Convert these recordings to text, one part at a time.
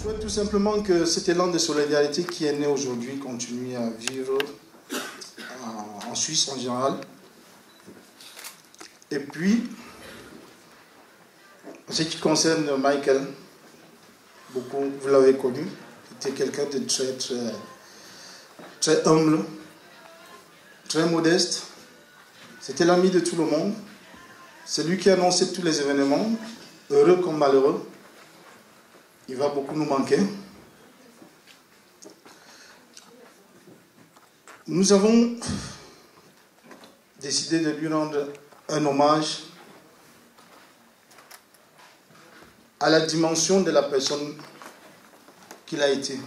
souhaite tout simplement que cet élan de solidarité qui est né aujourd'hui continue à vivre en Suisse en général. Et puis, en ce qui concerne Michael, beaucoup, vous l'avez connu, il était quelqu'un de très humble, très modeste. C'était l'ami de tout le monde. C'est lui qui annonçait tous les événements, heureux comme malheureux. Il va beaucoup nous manquer. Nous avons décidé de lui rendre un hommage à la dimension de la personne qu'il a été.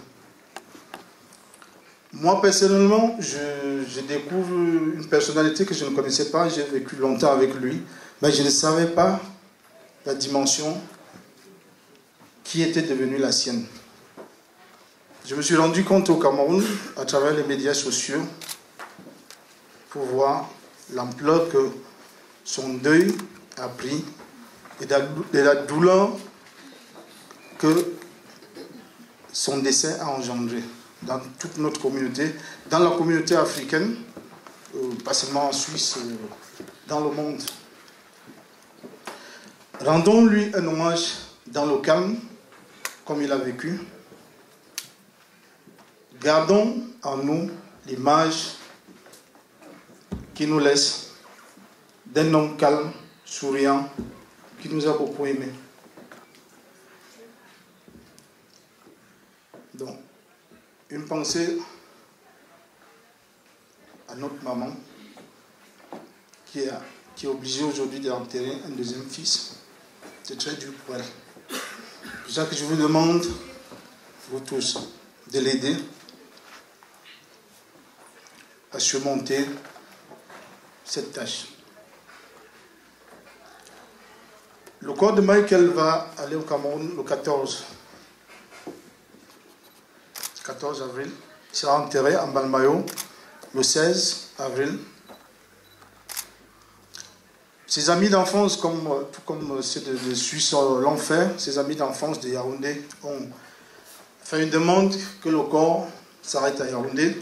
Moi, personnellement, je découvre une personnalité que je ne connaissais pas. J'ai vécu longtemps avec lui, mais je ne savais pas la dimension qui était devenue la sienne. Je me suis rendu compte au Cameroun, à travers les médias sociaux, pour voir l'ampleur que son deuil a pris et la douleur que son décès a engendré dans toute notre communauté, dans la communauté africaine, pas seulement en Suisse, dans le monde. Rendons-lui un hommage dans le calme, comme il a vécu. Gardons en nous l'image qu'il nous laisse d'un homme calme, souriant, qui nous a beaucoup aimés. Donc, une pensée à notre maman qui est obligée aujourd'hui d'enterrer un deuxième fils. C'est très dur pour elle. C'est pour ça que je vous demande, vous tous, de l'aider à surmonter cette tâche. Le corps de Michael va aller au Cameroun le 14 avril. Il sera enterré en Balmayo le 16 avril. Ses amis d'enfance, tout comme ceux de Suisse l'ont fait, ses amis d'enfance de Yaoundé ont fait une demande que le corps s'arrête à Yaoundé.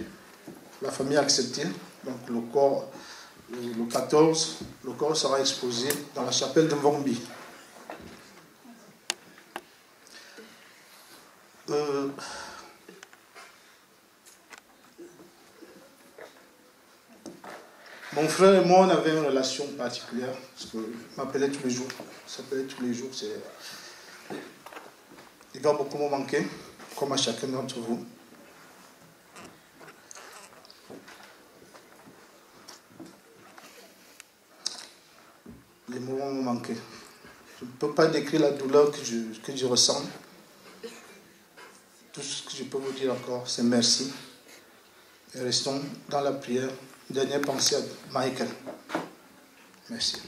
La famille a accepté. Donc le corps, le 14, le corps sera exposé dans la chapelle de Mvombi. Mon frère et moi, on avait une relation particulière, parce qu'il m'appelait tous les jours. Il s'appelait tous les jours. Il va beaucoup me manquer, comme à chacun d'entre vous. Les mots vont me manquer. Je ne peux pas décrire la douleur que je ressens. Tout ce que je peux vous dire encore, c'est merci. Et restons dans la prière. Dernière pensée à Michael. Merci.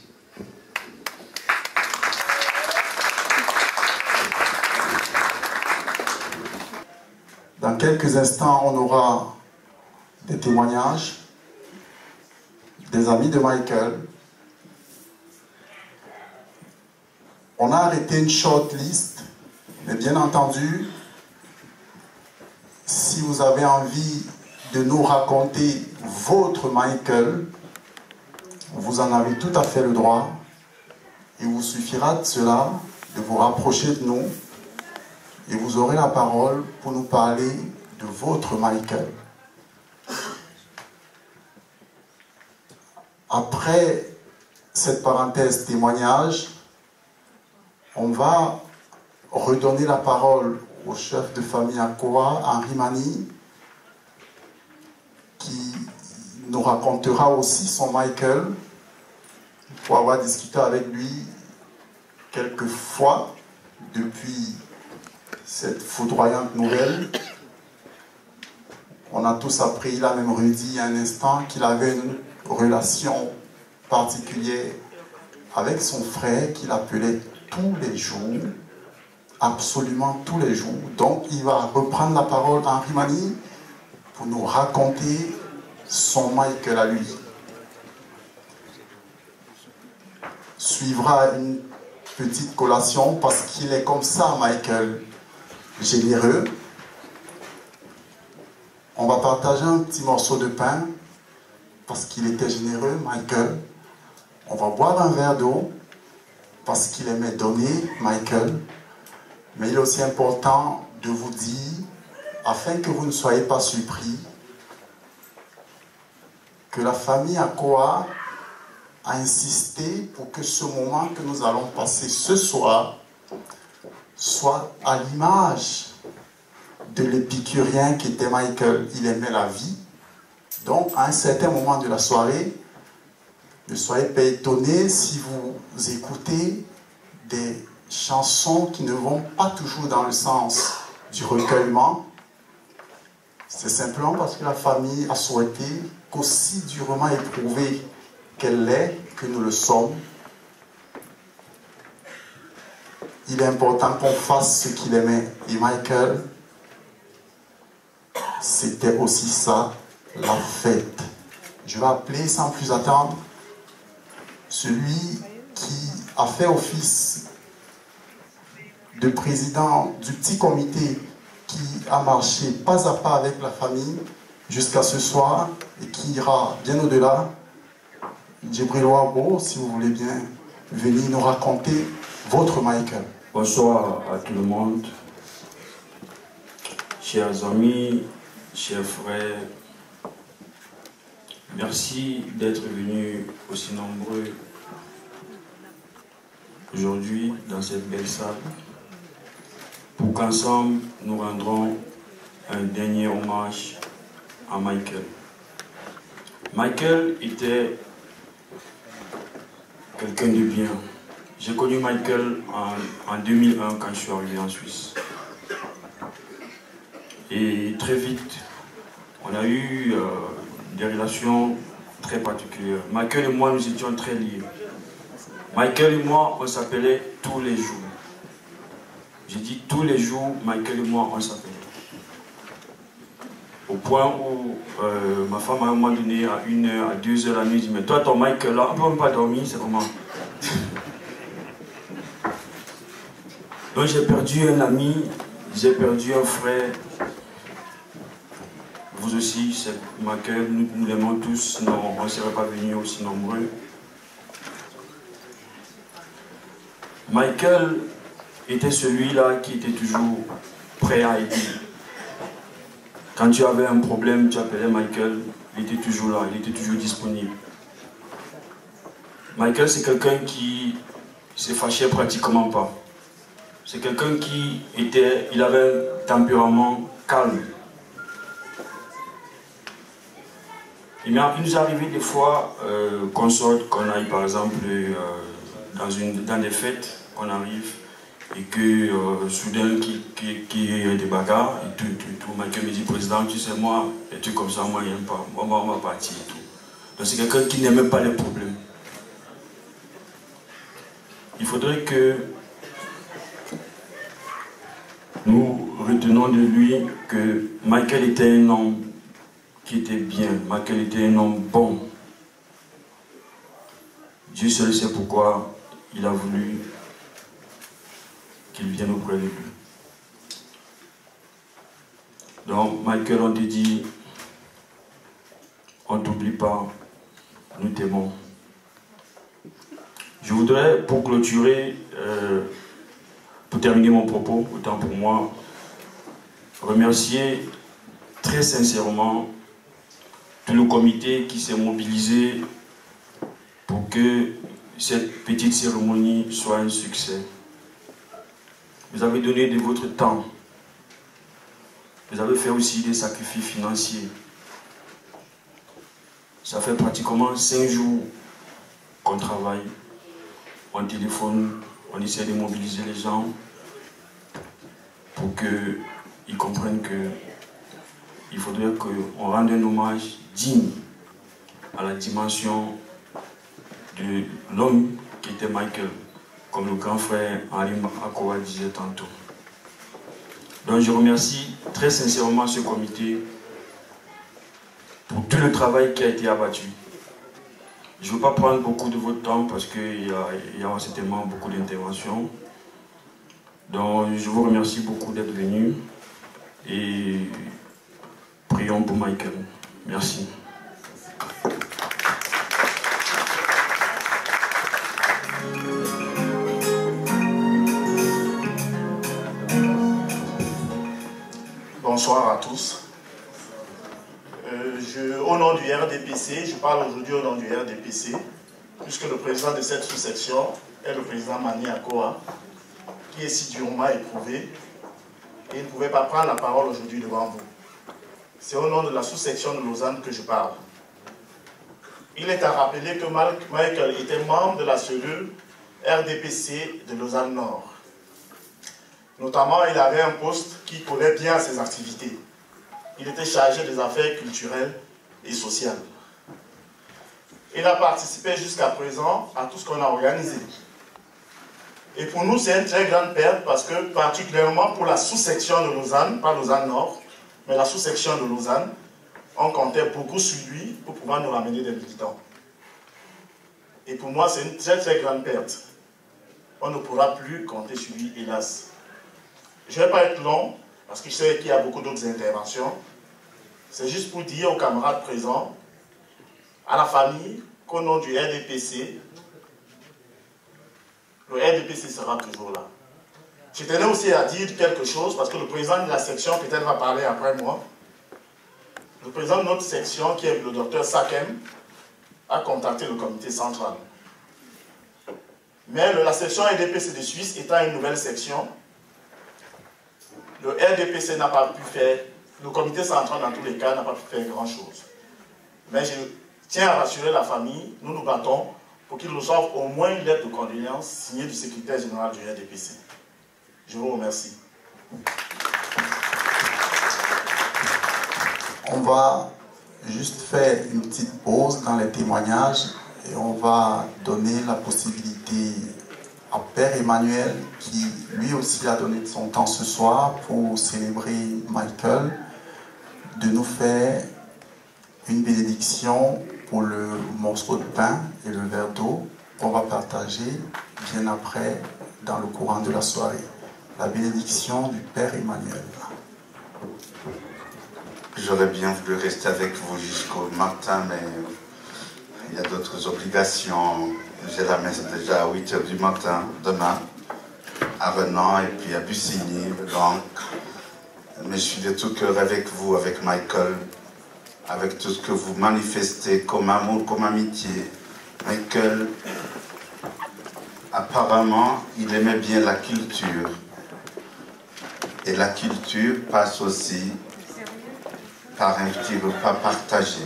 Dans quelques instants, on aura des témoignages des amis de Michael. On a arrêté une short list, mais bien entendu, si vous avez envie de nous raconter votre Michael, vous en avez tout à fait le droit. Il vous suffira de cela, de vous rapprocher de nous, et vous aurez la parole pour nous parler de votre Michael. Après cette parenthèse témoignage, on va redonner la parole au chef de famille Akoa, Henri Mani, qui nous racontera aussi son Michael, pour avoir discuté avec lui quelques fois depuis cette foudroyante nouvelle. On a tous appris, il a même redit un instant qu'il avait une relation particulière avec son frère qu'il appelait tous les jours, absolument tous les jours. Donc il va reprendre la parole à Henri Mani pour nous raconter son Michael à lui. Suivra une petite collation parce qu'il est comme ça, Michael. généreux. On va partager un petit morceau de pain parce qu'il était généreux, Michael. On va boire un verre d'eau parce qu'il aimait donner, Michael. Mais il est aussi important de vous dire, afin que vous ne soyez pas surpris, que la famille Akoa a insisté pour que ce moment que nous allons passer ce soir soit à l'image de l'épicurien qui était Michael. Il aimait la vie. Donc, à un certain moment de la soirée, ne soyez pas étonnés si vous écoutez des chansons qui ne vont pas toujours dans le sens du recueillement. C'est simplement parce que la famille a souhaité qu'aussi durement éprouvée qu'elle l'est, que nous le sommes, il est important qu'on fasse ce qu'il aimait. Et Michael, c'était aussi ça, la fête. Je vais appeler sans plus attendre celui qui a fait office de président du petit comité qui a marché pas à pas avec la famille jusqu'à ce soir et qui ira bien au-delà. Djibril Ouabo, si vous voulez bien venir nous raconter votre Michael. Bonsoir à tout le monde, chers amis, chers frères. Merci d'être venus aussi nombreux aujourd'hui dans cette belle salle pour qu'ensemble nous rendrons un dernier hommage à Michael. Michael était quelqu'un de bien. J'ai connu Michael en 2001 quand je suis arrivé en Suisse. Et très vite, on a eu des relations très particulières. Michael et moi, nous étions très liés. Michael et moi, on s'appelait tous les jours. J'ai dit tous les jours, Michael et moi, on s'appelait. Au point où ma femme, à un moment donné, à 1h, à 2h la nuit, dit, mais toi, ton Michael, là, on ne peut même pas dormir, c'est comment? Donc j'ai perdu un ami, j'ai perdu un frère. Vous aussi, c'est Michael, nous l'aimons tous, sinon on ne serait pas venus aussi nombreux. Michael était celui-là qui était toujours prêt à aider. Quand tu avais un problème, tu appelais Michael, il était toujours là, il était toujours disponible. Michael, c'est quelqu'un qui se fâchait pratiquement pas. C'est quelqu'un qui il avait un tempérament calme. Il nous arrivait des fois qu'on sorte, qu'on aille par exemple dans des fêtes, qu'on arrive et que soudain qu'il y ait des bagarres et tout. Michael me dit, président, tu sais moi, et tout comme ça, moi j'aime pas, moi on va partir et tout. Donc c'est quelqu'un qui n'aimait pas les problèmes. Il faudrait que nous retenons de lui que Michael était un homme qui était bien, Michael était un homme bon. Dieu seul sait pourquoi il a voulu qu'il vienne auprès de lui. Donc Michael, on te dit, on ne t'oublie pas, nous t'aimons. Je voudrais, pour clôturer, pour terminer mon propos, autant pour moi, remercier très sincèrement tout le comité qui s'est mobilisé pour que cette petite cérémonie soit un succès. Vous avez donné de votre temps. Vous avez fait aussi des sacrifices financiers. Ça fait pratiquement 5 jours qu'on travaille. On téléphone, on essaie de mobiliser les gens pour qu'ils comprennent qu'il faudrait qu'on rende un hommage digne à la dimension de l'homme qui était Michael, comme le grand frère Henri Akoa disait tantôt. Donc je remercie très sincèrement ce comité pour tout le travail qui a été abattu. Je ne veux pas prendre beaucoup de votre temps parce qu'il y a certainement beaucoup d'interventions. Donc je vous remercie beaucoup d'être venu et prions pour Michael. Merci. Bonsoir à tous. Au nom du RDPC, je parle aujourd'hui au nom du RDPC, puisque le président de cette sous-section est le président Mani Akoa, qui est si durement éprouvé et il ne pouvait pas prendre la parole aujourd'hui devant vous. C'est au nom de la sous-section de Lausanne que je parle. Il est à rappeler que Michael était membre de la cellule RDPC de Lausanne Nord. Notamment, il avait un poste qui collait bien à ses activités. Il était chargé des affaires culturelles et sociales. Il a participé jusqu'à présent à tout ce qu'on a organisé. Et pour nous, c'est une très grande perte parce que, particulièrement pour la sous-section de Lausanne, pas Lausanne Nord, mais la sous-section de Lausanne, on comptait beaucoup sur lui pour pouvoir nous ramener des militants. Et pour moi, c'est une très très grande perte. On ne pourra plus compter sur lui, hélas. Je ne vais pas être long, parce que je sais qu'il y a beaucoup d'autres interventions. C'est juste pour dire aux camarades présents, à la famille, qu'au nom du RDPC, le RDPC sera toujours là. Je tenais aussi à dire quelque chose, parce que le président de la section, peut-être va parler après moi. Le président de notre section, qui est le docteur Sakem, a contacté le comité central. Mais la section RDPC de Suisse étant une nouvelle section, le RDPC n'a pas pu faire, le comité central dans tous les cas n'a pas pu faire grand-chose. Mais je tiens à rassurer la famille, nous nous battons pour qu'il nous offre au moins une lettre de condoléances signée du secrétaire général du RDPC. Je vous remercie. On va juste faire une petite pause dans les témoignages et on va donner la possibilité à Père Emmanuel, qui lui aussi a donné de son temps ce soir pour célébrer Michael, de nous faire une bénédiction pour le morceau de pain et le verre d'eau qu'on va partager bien après dans le courant de la soirée. La bénédiction du Père Emmanuel. J'aurais bien voulu rester avec vous jusqu'au matin, mais il y a d'autres obligations. J'ai la messe déjà à 8 h du matin, demain, à Renan et puis à Bussigny, donc. Mais je suis de tout cœur avec vous, avec Michael, avec tout ce que vous manifestez comme amour, comme amitié. Michael, apparemment, il aimait bien la culture. Et la culture passe aussi par un petit repas partagé.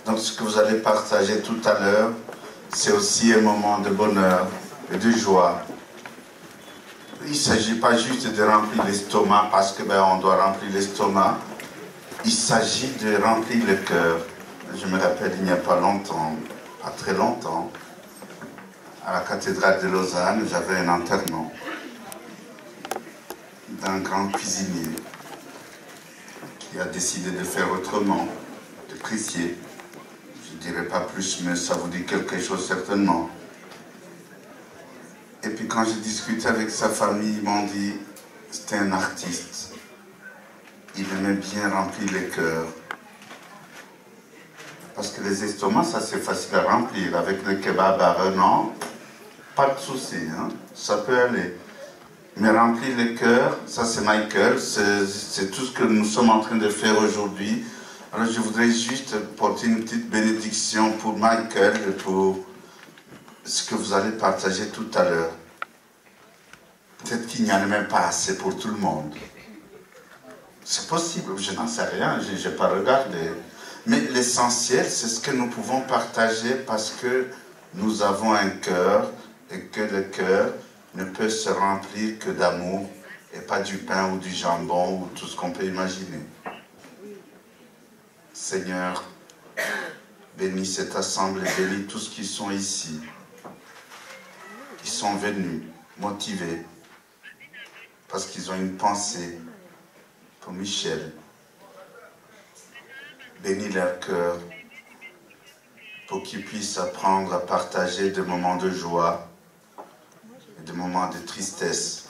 Donc ce que vous allez partager tout à l'heure, c'est aussi un moment de bonheur et de joie. Il ne s'agit pas juste de remplir l'estomac parce que on doit remplir l'estomac. Il s'agit de remplir le cœur. Je me rappelle, il n'y a pas longtemps, pas très longtemps, à la cathédrale de Lausanne, j'avais un enterrement d'un grand cuisinier qui a décidé de faire autrement, de Crissier. Je ne dirai pas plus, mais ça vous dit quelque chose certainement. Et puis quand j'ai discuté avec sa famille, ils m'ont dit, c'était un artiste. Il aimait bien remplir les cœurs. Parce que les estomacs, ça c'est facile à remplir. Avec le kebab à Renan, pas de souci, hein? Ça peut aller. Mais remplir le cœur, ça c'est Michael, c'est tout ce que nous sommes en train de faire aujourd'hui. Alors je voudrais juste porter une petite bénédiction pour Michael et pour ce que vous allez partager tout à l'heure. Peut-être qu'il n'y en a même pas assez pour tout le monde. C'est possible, je n'en sais rien, je n'ai pas regardé. Mais l'essentiel, c'est ce que nous pouvons partager parce que nous avons un cœur et que le cœur ne peut se remplir que d'amour et pas du pain ou du jambon ou tout ce qu'on peut imaginer. Seigneur, bénis cette assemblée, bénis tous ceux qui sont ici, qui sont venus, motivés, parce qu'ils ont une pensée pour Michel. Bénis leur cœur pour qu'ils puissent apprendre à partager des moments de joie et des moments de tristesse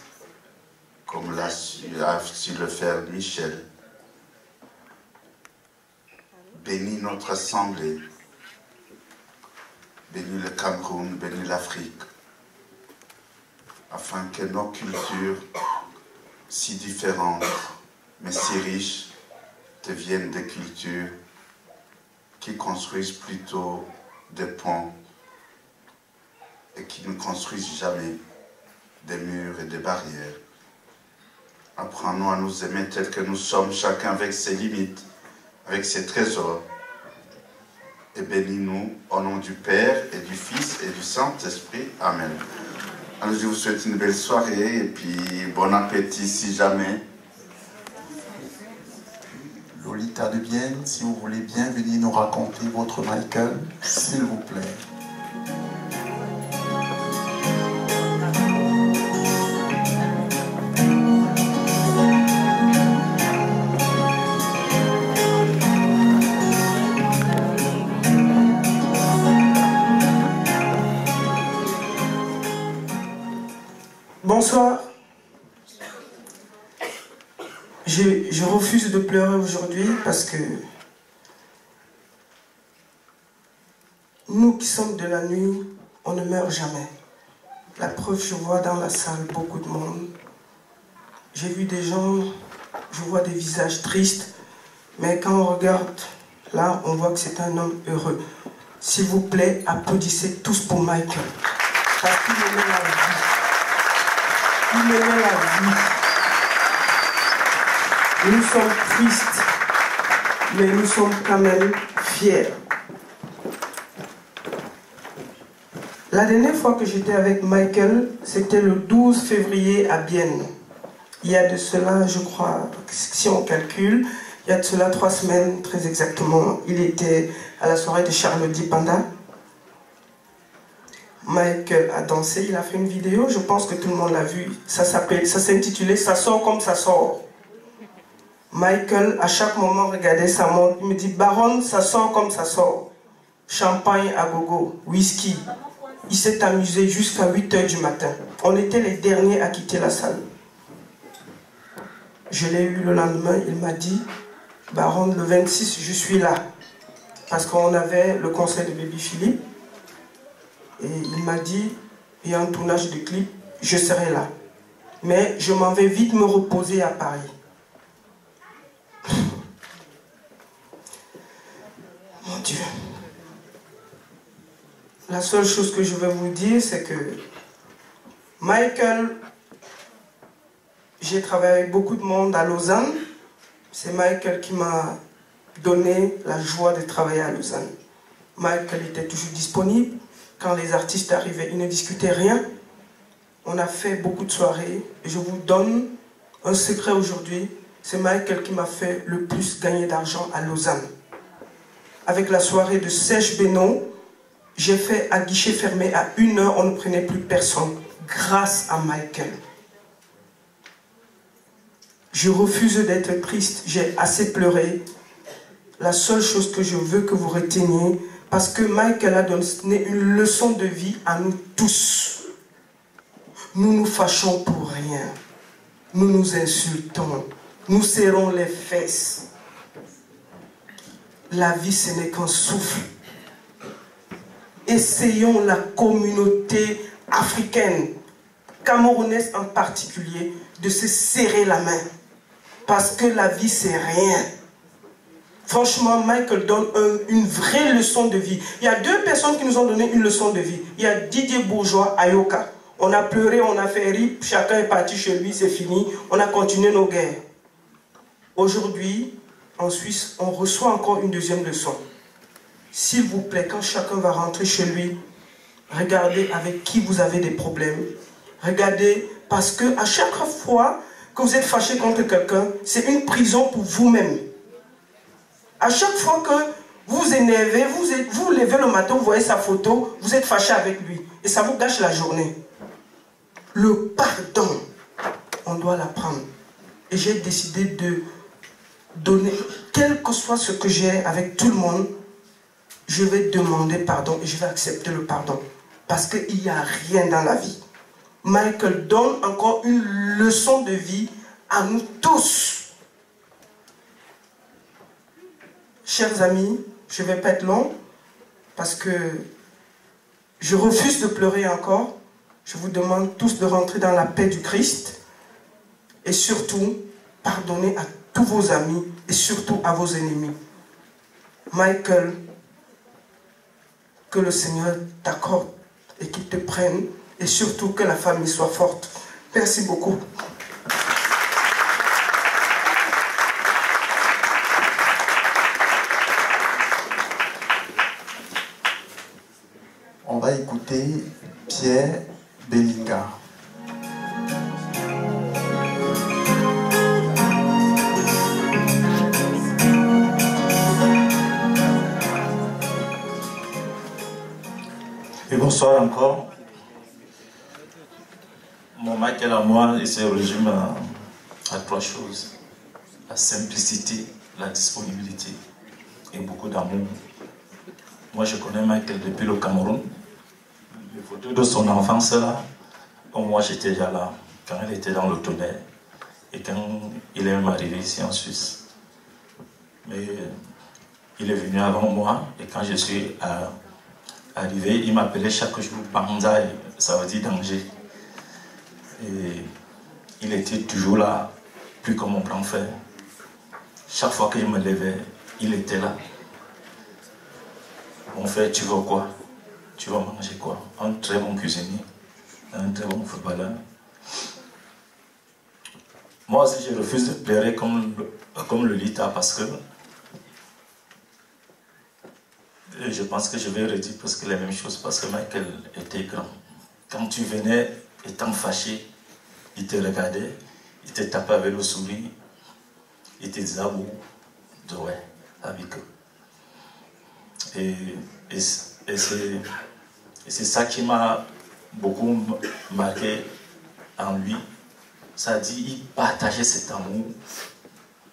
comme a su le faire Michel. Bénis notre assemblée, bénis le Cameroun, bénis l'Afrique, afin que nos cultures, si différentes, mais si riches, deviennent des cultures qui construisent plutôt des ponts et qui ne construisent jamais des murs et des barrières. Apprends-nous à nous aimer tels que nous sommes, chacun avec ses limites, avec ses trésors. Et bénis-nous au nom du Père et du Fils et du Saint-Esprit. Amen. Alors je vous souhaite une belle soirée et puis bon appétit si jamais. Lolita de Bienne, si vous voulez bien venir nous raconter votre Michael, s'il vous plaît. Bonsoir. Je refuse de pleurer aujourd'hui parce que nous qui sommes de la nuit, on ne meurt jamais. La preuve, je vois dans la salle beaucoup de monde. J'ai vu des gens, je vois des visages tristes, mais quand on regarde là, on voit que c'est un homme heureux. S'il vous plaît, applaudissez tous pour Michael. Parce qu'il aimait la vie. Il aimait la vie. Nous sommes tristes, mais nous sommes quand même fiers. La dernière fois que j'étais avec Michael, c'était le 12 février à Bienne. Il y a de cela, je crois, si on calcule, il y a de cela 3 semaines, très exactement. Il était à la soirée de Charlotte Panda. Michael a dansé, il a fait une vidéo, je pense que tout le monde l'a vu. Ça s'intitulait « Ça sort comme ça sort ». Michael, à chaque moment, regardait sa montre. Il me dit « Baronne, ça sort comme ça sort ». Champagne à gogo, whisky. Il s'est amusé jusqu'à 8 h du matin. On était les derniers à quitter la salle. Je l'ai eu le lendemain, il m'a dit « Baronne, le 26, je suis là ». Parce qu'on avait le concert de Baby Philippe. Et il m'a dit, il y a un tournage de clip, je serai là. Mais je m'en vais vite me reposer à Paris. Mon Dieu. La seule chose que je vais vous dire, c'est que Michael, j'ai travaillé avec beaucoup de monde à Lausanne. C'est Michael qui m'a donné la joie de travailler à Lausanne. Michael était toujours disponible. Quand les artistes arrivaient, ils ne discutaient rien. On a fait beaucoup de soirées. Et je vous donne un secret aujourd'hui. C'est Michael qui m'a fait le plus gagner d'argent à Lausanne. Avec la soirée de Serge Benoît, j'ai fait à guichet fermé à 1 h, on ne prenait plus personne. Grâce à Michael. Je refuse d'être triste. J'ai assez pleuré. La seule chose que je veux que vous reteniez, parce que Michael a donné une leçon de vie à nous tous. Nous nous fâchons pour rien. Nous nous insultons. Nous serrons les fesses. La vie, ce n'est qu'un souffle. Essayons, la communauté africaine, camerounaise en particulier, de se serrer la main. Parce que la vie, c'est rien. Franchement, Michael donne une vraie leçon de vie. Il y a 2 personnes qui nous ont donné une leçon de vie. Il y a Didier Bourgeois, Ayoka. On a pleuré, on a fait rire, chacun est parti chez lui, c'est fini. On a continué nos guerres. Aujourd'hui, en Suisse, on reçoit encore une 2e leçon. S'il vous plaît, quand chacun va rentrer chez lui, regardez avec qui vous avez des problèmes. Regardez, parce que à chaque fois que vous êtes fâché contre quelqu'un, c'est une prison pour vous-même. À chaque fois que vous vous énervez, vous vous levez le matin, vous voyez sa photo, vous êtes fâché avec lui. Et ça vous gâche la journée. Le pardon, on doit l'apprendre. Et j'ai décidé de donner, quel que soit ce que j'ai avec tout le monde, je vais demander pardon et je vais accepter le pardon. Parce qu'il n'y a rien dans la vie. Michael donne encore une leçon de vie à nous tous. Chers amis, je ne vais pas être long parce que je refuse de pleurer encore. Je vous demande tous de rentrer dans la paix du Christ et surtout, pardonnez à tous vos amis et surtout à vos ennemis. Michael, que le Seigneur t'accorde et qu'il te prenne et surtout que la famille soit forte. Merci beaucoup. On va écouter Pierre Bellinga. Et bonsoir encore. Mon Michael à moi, il se résume à trois choses. La simplicité, la disponibilité et beaucoup d'amour. Moi, je connais Michael depuis le Cameroun. Les photos de son enfance là, moi j'étais déjà là, quand il était dans le tonnerre et quand il est même arrivé ici en Suisse. Mais il est venu avant moi et quand je suis arrivé, il m'appelait chaque jour Banzai, ça veut dire danger. Et il était toujours là, plus comme mon grand frère. Chaque fois que je me levais, il était là. Mon frère, tu veux quoi? Tu vas manger quoi? Un très bon cuisinier, un très bon footballeur. Moi aussi, je refuse de pleurer comme le Lita parce que je pense que je vais redire presque les mêmes choses parce que Michael était grand. Quand tu venais étant fâché, il te regardait, il te tapait avec le sourire, il te disait de ouais, avec eux. Et c'est ça qui m'a beaucoup marqué en lui. Ça dit, il partageait cet amour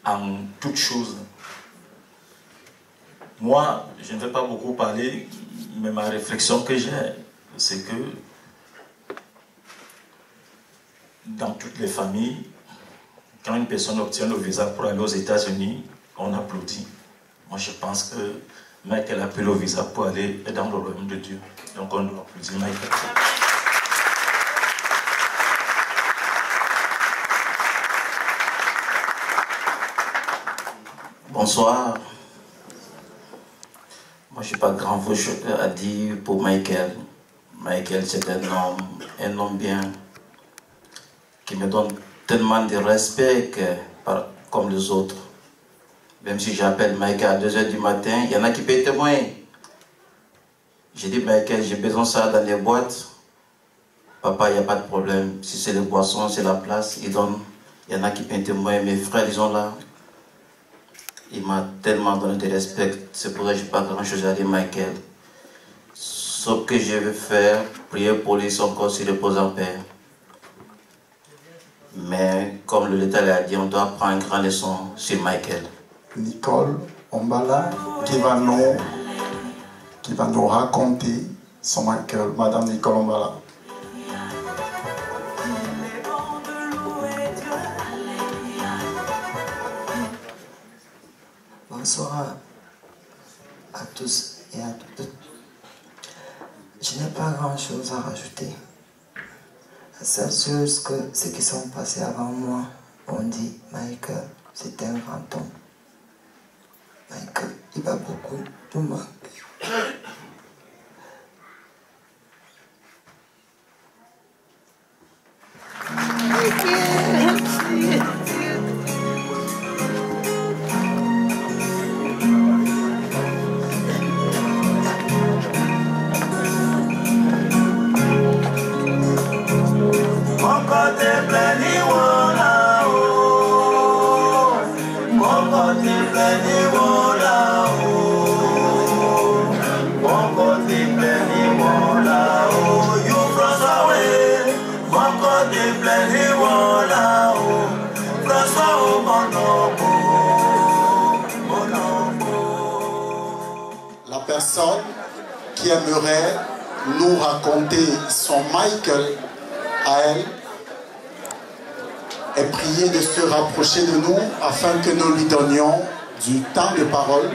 en toutes choses. Moi, je ne vais pas beaucoup parler, mais ma réflexion que j'ai, c'est que dans toutes les familles, quand une personne obtient le visa pour aller aux États-Unis, on applaudit. Moi, je pense que Michael a pris le visa pour aller dans le royaume de Dieu. Donc, on doit applaudir Michael. Bonsoir. Moi, je n'ai pas grand-chose à dire pour Michael. Michael, c'est un homme bien, qui me donne tellement de respect comme les autres. Même si j'appelle Michael à 2 h du matin, il y en a qui peuvent témoigner. J'ai dit, Michael, j'ai besoin de ça dans les boîtes. Papa, il n'y a pas de problème. Si c'est les boissons, c'est la place, il donne. Il y en a qui peuvent témoigner. Mes frères, ils sont là. Il m'a tellement donné de respect. C'est pour ça que je n'ai pas grand-chose à dire, Michael. Ce que je veux faire, prier pour lui, son corps se repose en paix. Mais comme le Létal a dit, on doit prendre une grande leçon sur Michael. Nicole Ombala qui va nous raconter son Michael. Madame Nicole Ombala. Bonsoir à tous et à toutes. Je n'ai pas grand-chose à rajouter. La seule chose que ceux qui sont passés avant moi ont dit, Michael, c'était un grand homme. Michael, il va beaucoup nous manquer. La personne qui aimerait nous raconter son Michael à elle et prié de se rapprocher de nous afin que nous lui donnions du temps de parole.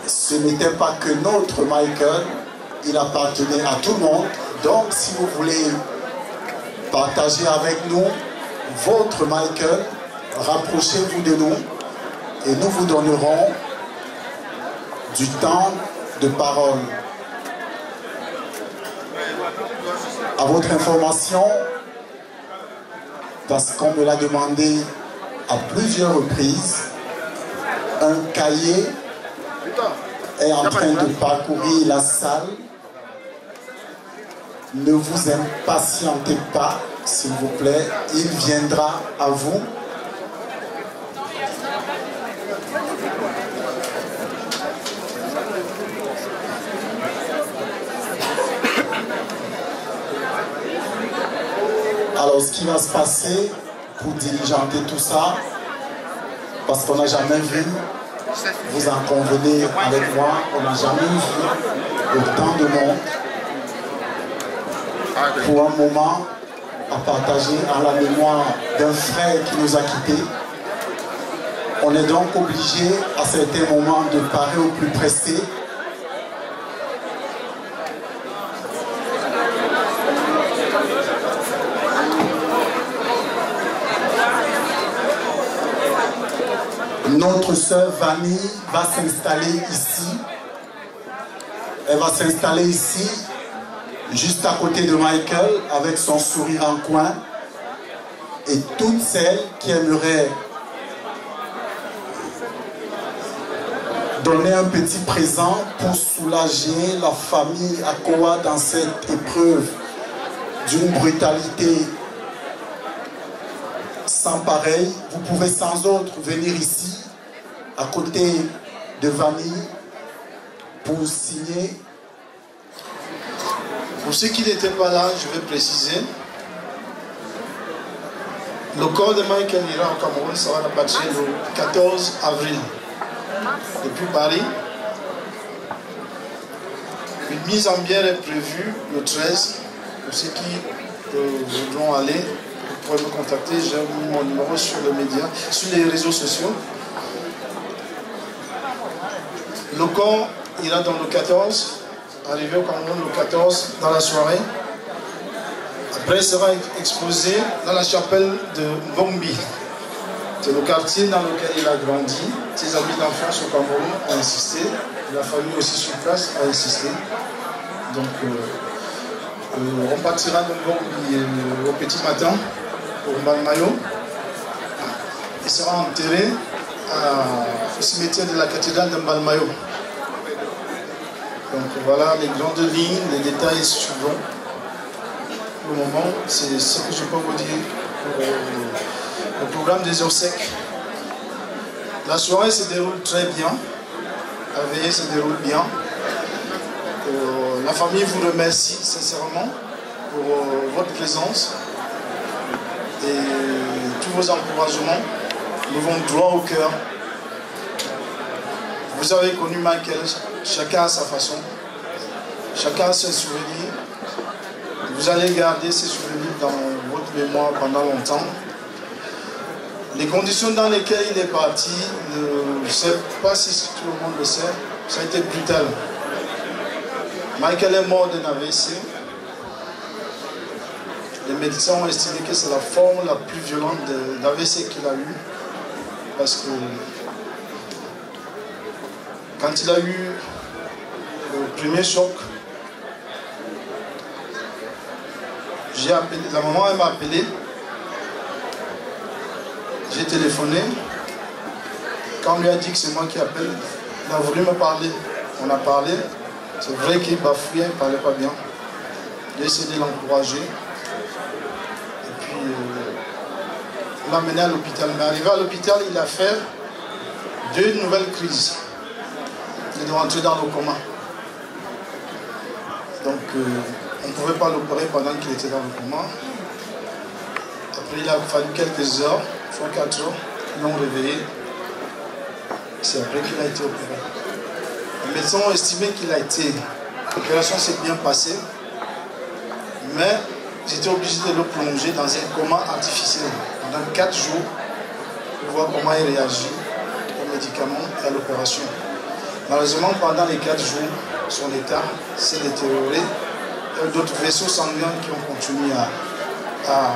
Ce n'était pas que notre Michael, il appartenait à tout le monde. Donc si vous voulez partager avec nous votre Michael, rapprochez-vous de nous et nous vous donnerons du temps de parole. À votre information, parce qu'on me l'a demandé à plusieurs reprises, un cahier est en train de parcourir la salle. Ne vous impatientez pas, s'il vous plaît, il viendra à vous. Alors, ce qui va se passer pour diligenter tout ça, parce qu'on n'a jamais vu, vous en convenez avec moi, on n'a jamais vu autant de monde pour un moment à partager en la mémoire d'un frère qui nous a quittés. On est donc obligé à certains moments de parer au plus pressé. Notre sœur Vanille va s'installer ici. Elle va s'installer ici, juste à côté de Michael, avec son sourire en coin. Et toutes celles qui aimeraient donner un petit présent pour soulager la famille Akoa dans cette épreuve d'une brutalité sans pareil, vous pouvez sans autre venir ici, à côté de Vanille, pour signer. Pour ceux qui n'étaient pas là, je vais préciser. Le corps de Michael ira au Cameroun sera rapatrié le 14 avril depuis Paris. Une mise en bière est prévue le 13. Pour ceux qui voudront aller, vous pouvez me contacter. J'ai mis mon numéro sur les médias, sur les réseaux sociaux. Le corps ira dans le 14, arrivé au Cameroun le 14 dans la soirée. Après, il sera exposé dans la chapelle de Mbombi. C'est le quartier dans lequel il a grandi. Ses amis d'enfance au Cameroun ont insisté. La famille aussi sur place a insisté. Donc, on partira de Mbombi au petit matin pour Mbalmayo. Il sera enterré au cimetière de la cathédrale de Mbalmayo. Donc voilà les grandes lignes, les détails suivants. Pour le moment, c'est ce que je peux vous dire pour le programme des obsèques. La soirée se déroule très bien. La veillée se déroule bien. La famille vous remercie sincèrement pour votre présence et tous vos encouragements nous vont droit au cœur. Vous avez connu Michael, chacun à sa façon, chacun a ses souvenirs. Vous allez garder ces souvenirs dans votre mémoire pendant longtemps. Les conditions dans lesquelles il est parti, je ne sais pas si tout le monde le sait, ça a été brutal. Michael est mort d'un AVC. Les médecins ont estimé que c'est la forme la plus violente d'AVC qu'il a eue. Parce que quand il a eu le premier choc, j'ai appelé, la maman elle m'a appelé, j'ai téléphoné. Quand on lui a dit que c'est moi qui appelle, il a voulu me parler. On a parlé. C'est vrai qu'il bafouillait, il ne parlait pas bien. J'ai essayé de l'encourager. Et puis, on l'a mené à l'hôpital. Mais arrivé à l'hôpital, il a fait 2 nouvelles crises. Il est rentré dans le coma. Donc, on ne pouvait pas l'opérer pendant qu'il était dans le coma. Après, il a fallu quelques heures, 3-4 heures, ils l'ont réveillé. C'est après qu'il a été opéré. Les médecins ont estimé qu'il a été. L'opération s'est bien passée. Mais j'étais obligé de le plonger dans un coma artificiel pendant 4 jours pour voir comment il réagit aux médicaments et à l'opération. Malheureusement, pendant les 4 jours, son état s'est détérioré. Il y a d'autres vaisseaux sanguins qui ont continué à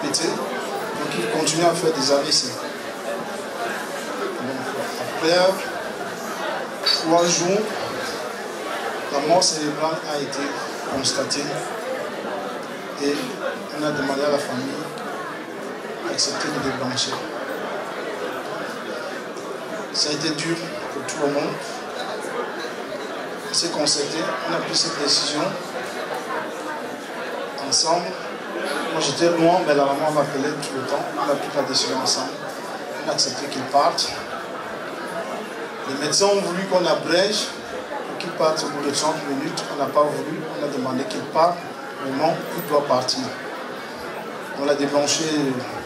péter. Donc il continue à faire des AVC. Donc, après 3 jours, la mort cérébrale a été constatée. Et on a demandé à la famille d'accepter de déblanchir. Ça a été dur pour tout le monde. On s'est concerté, on a pris cette décision ensemble. Moi j'étais loin, mais la maman m'appelait tout le temps. On a pris la décision ensemble. On a accepté qu'il parte. Les médecins ont voulu qu'on abrège pour qu'il parte au bout de 30 minutes. On n'a pas voulu, on a demandé qu'il parte. Mais non, il doit partir. On l'a débranché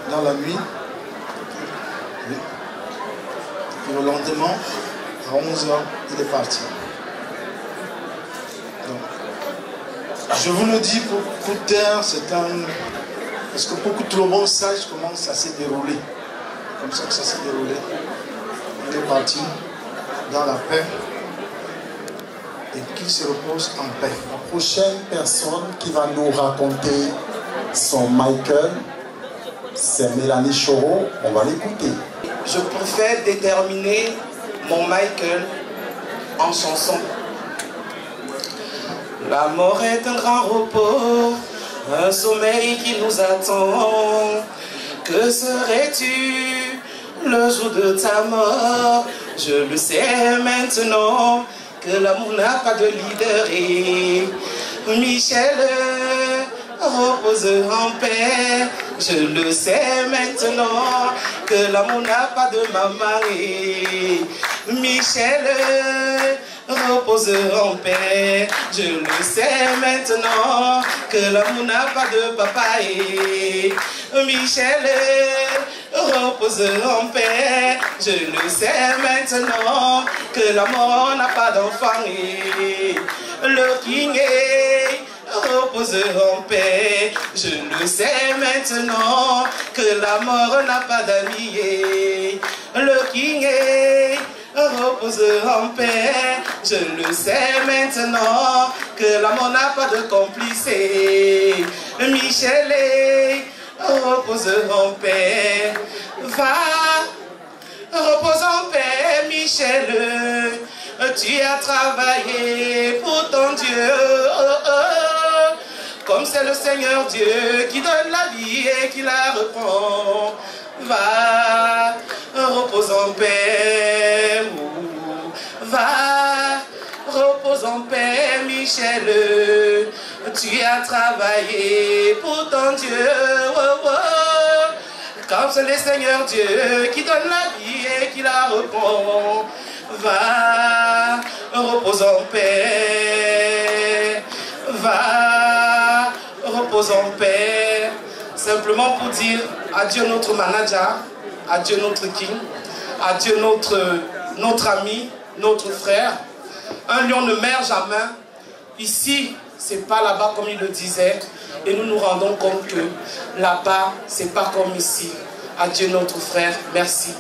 dans la nuit. Et le lendemain, à 11h, il est parti. Donc, je vous le dis pour taire, c'est un... Parce que pour que tout le monde sache comment ça s'est déroulé. Comme ça que ça s'est déroulé. Il est parti dans la paix. Et qu'il se repose en paix. La prochaine personne qui va nous raconter son Michael, c'est Mélanie Choro. On va l'écouter. Je préfère déterminer mon Michael en chanson. La mort est un grand repos, un sommeil qui nous attend. Que serais-tu le jour de ta mort? Je le sais maintenant que l'amour n'a pas de leader. Et Michel repose en paix. Je le sais maintenant que l'amour n'a pas de maman. Et Michel repose en paix. Je le sais maintenant que l'amour n'a pas de papa. Et Michel repose en paix. Je le sais maintenant que la mort n'a pas d'enfant. Et le King repose en paix. Je le sais maintenant que la mort n'a pas d'amis. Le King repose en paix. Je le sais maintenant que la mort n'a pas de complice. Michel repose en paix. Va, repose en paix, Michel. Tu as travaillé pour ton Dieu. Comme c'est le Seigneur Dieu qui donne la vie et qui la reprend. Va, repose en paix. Va, repose en paix, Michel. Tu as travaillé pour ton Dieu. Comme c'est le Seigneur Dieu qui donne la vie et qui la reprend. Va, repose en paix. Va, repose en paix. Simplement pour dire adieu notre manager, adieu notre king, adieu notre ami, notre frère. Un lion ne meurt jamais. Ici, c'est pas là-bas comme il le disait. Et nous nous rendons compte que là-bas, c'est pas comme ici. Adieu notre frère. Merci.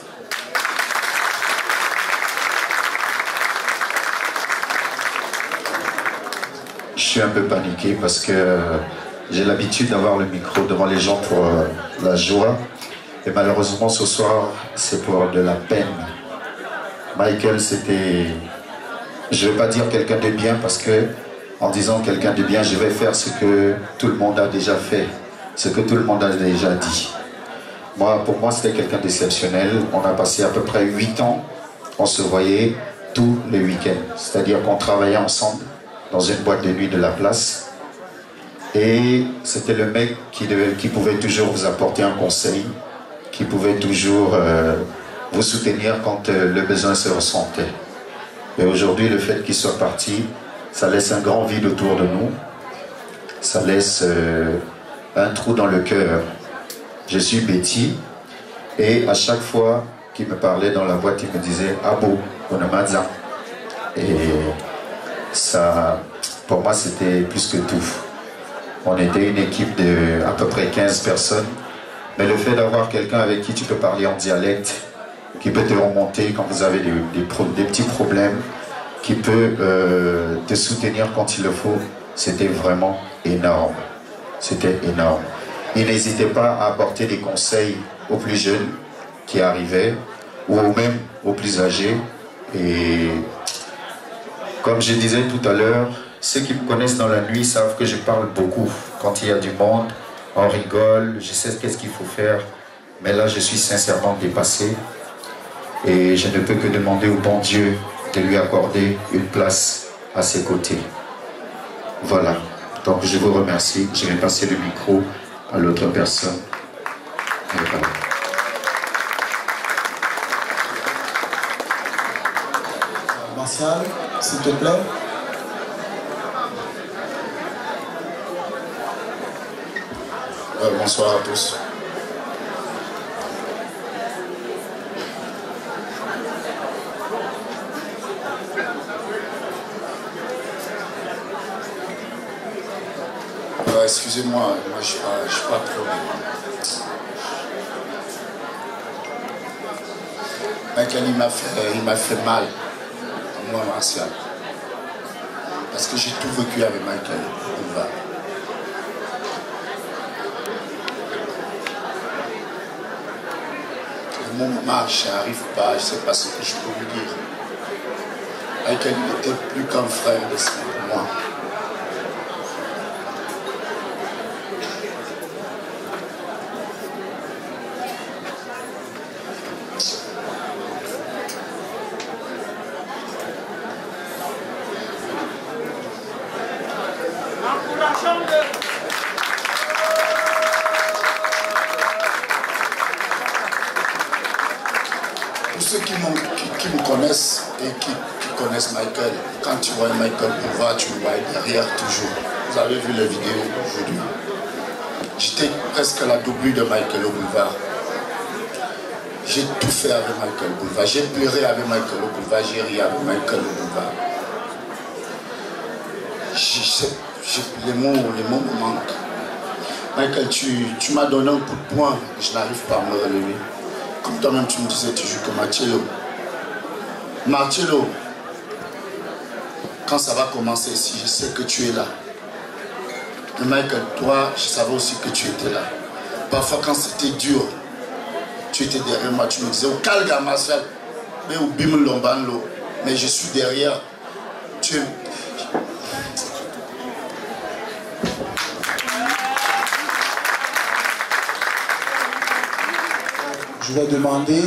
Je suis un peu paniqué parce que j'ai l'habitude d'avoir le micro devant les gens pour la joie. Et malheureusement, ce soir, c'est pour de la peine. Michael, c'était... Je ne vais pas dire quelqu'un de bien parce que, en disant quelqu'un de bien, je vais faire ce que tout le monde a déjà fait, ce que tout le monde a déjà dit. Pour moi, c'était quelqu'un d'exceptionnel. On a passé à peu près 8 ans. On se voyait tous les week-ends. C'est-à-dire qu'on travaillait ensemble dans une boîte de nuit de la place. Et c'était le mec qui pouvait toujours vous apporter un conseil, qui pouvait toujours vous soutenir quand le besoin se ressentait. Et aujourd'hui, le fait qu'il soit parti, ça laisse un grand vide autour de nous. Ça laisse un trou dans le cœur. Je suis Betty, et à chaque fois qu'il me parlait dans la boîte, il me disait « Abo, Onamaza ». Et ça, pour moi, c'était plus que tout. On était une équipe de à peu près 15 personnes. Mais le fait d'avoir quelqu'un avec qui tu peux parler en dialecte, qui peut te remonter quand vous avez des petits problèmes, qui peut te soutenir quand il le faut, c'était vraiment énorme. C'était énorme. Et n'hésitez pas à apporter des conseils aux plus jeunes qui arrivaient, ou même aux plus âgés. Et comme je disais tout à l'heure, ceux qui me connaissent dans la nuit savent que je parle beaucoup. Quand il y a du monde, on rigole, je sais qu'est-ce qu'il faut faire. Mais là, je suis sincèrement dépassé. Et je ne peux que demander au bon Dieu de lui accorder une place à ses côtés. Voilà. Donc je vous remercie. Je vais passer le micro à l'autre personne. Voilà. Martial, s'il te plaît. Bonsoir à tous. Excusez-moi, moi je suis pas trop bien. Michael, il m'a fait mal, moi Martial. Parce que j'ai tout vécu avec Michael. Le moment je n'arrive pas, je ne sais pas ce que je peux vous dire. Michael était plus qu'un frère de sang pour moi. Pour ceux qui me connaissent et qui connaissent Michael, quand tu vois Michael Boulevard, tu le vois derrière toujours. Vous avez vu les vidéos aujourd'hui. J'étais presque la doublure de Michael au Boulevard. J'ai tout fait avec Michael Boulevard. J'ai pleuré avec Michael au Boulevard. J'ai ri avec Michael au Boulevard. Les mots me manquent. Michael, tu m'as donné un coup de poing. Je n'arrive pas à me relever. Comme toi-même, tu me disais toujours que Marcello, quand ça va commencer ici, je sais que tu es là. Mais Michael, toi, je savais aussi que tu étais là. Parfois, quand c'était dur, tu étais derrière moi, tu me disais, au calga, Marcel, mais au bim lombano, mais je suis derrière. Je vais demander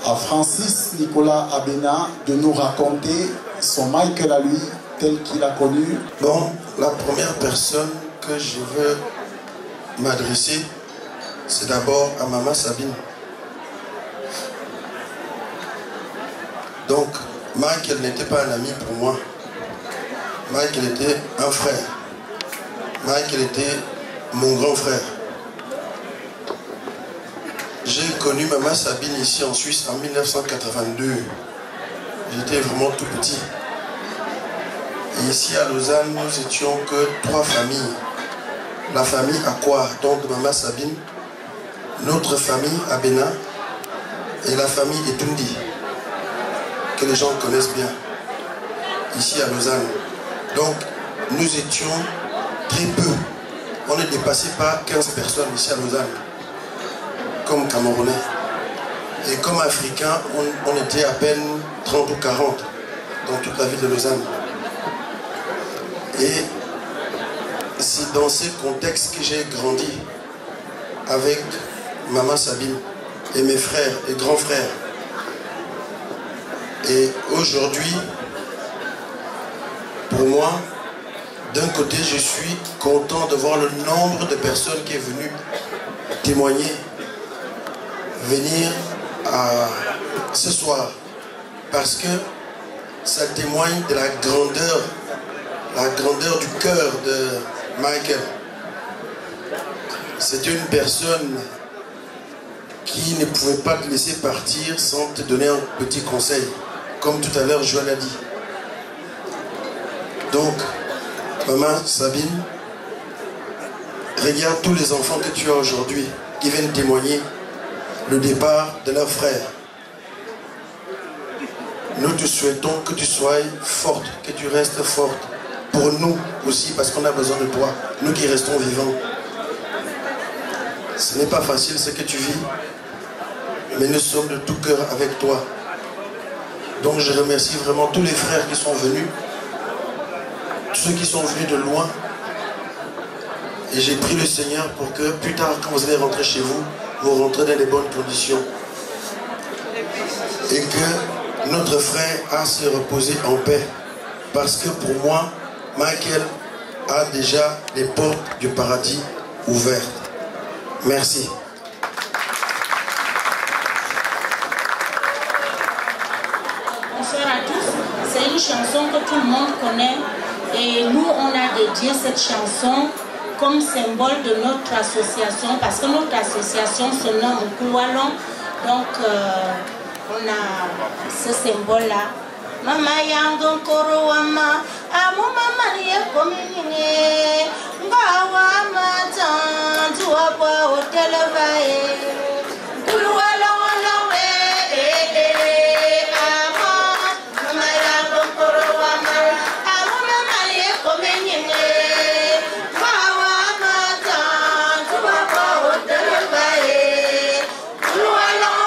à Francis Nicolas Abena de nous raconter son Michael à lui, tel qu'il a connu. Bon, la première personne que je veux m'adresser, c'est d'abord à Maman Sabine. Donc, Michael n'était pas un ami pour moi. Michael était un frère. Michael était mon grand frère. J'ai connu Maman Sabine ici en Suisse en 1982. J'étais vraiment tout petit. Et ici à Lausanne, nous étions que 3 familles. La famille Aqua, donc de Maman Sabine, notre famille Abena et la famille Etundi, que les gens connaissent bien, ici à Lausanne. Donc, nous étions très peu. On ne dépassait pas 15 personnes ici à Lausanne, comme Camerounais. Et comme Africains, on était à peine 30 ou 40 dans toute la ville de Lausanne. Et c'est dans ce contexte que j'ai grandi avec Maman Sabine et mes frères et grands frères. Et aujourd'hui, pour moi, d'un côté, je suis content de voir le nombre de personnes qui est venu témoigner, venir ce soir, parce que ça témoigne de la grandeur du cœur de Michael. C'était une personne qui ne pouvait pas te laisser partir sans te donner un petit conseil, comme tout à l'heure Joël a dit. Donc, Maman Sabine, regarde tous les enfants que tu as aujourd'hui qui viennent témoigner le départ de leur frère. Nous te souhaitons que tu sois forte, que tu restes forte. Pour nous aussi, parce qu'on a besoin de toi, nous qui restons vivants. Ce n'est pas facile ce que tu vis, mais nous sommes de tout cœur avec toi. Donc je remercie vraiment tous les frères qui sont venus, tous ceux qui sont venus de loin. Et j'ai prié le Seigneur pour que plus tard, quand vous allez rentrer chez vous, vous rentrez dans les bonnes conditions. Et que notre frère a se reposer en paix. Parce que pour moi, Michael a déjà les portes du paradis ouvertes. Merci. Bonsoir à tous. C'est une chanson que tout le monde connaît. Et nous, on a dédié cette chanson comme symbole de notre association. Parce que notre association se nomme Koualon. Donc, on a ce symbole-là. Mama yango koro wama amu mama niye komine ngawa mata tuwa kwa hotel vae kuluwa longo ama mama yango koro wama amu mama niye komine ngawa mata tuwa kwa hotel vae kuluwa longo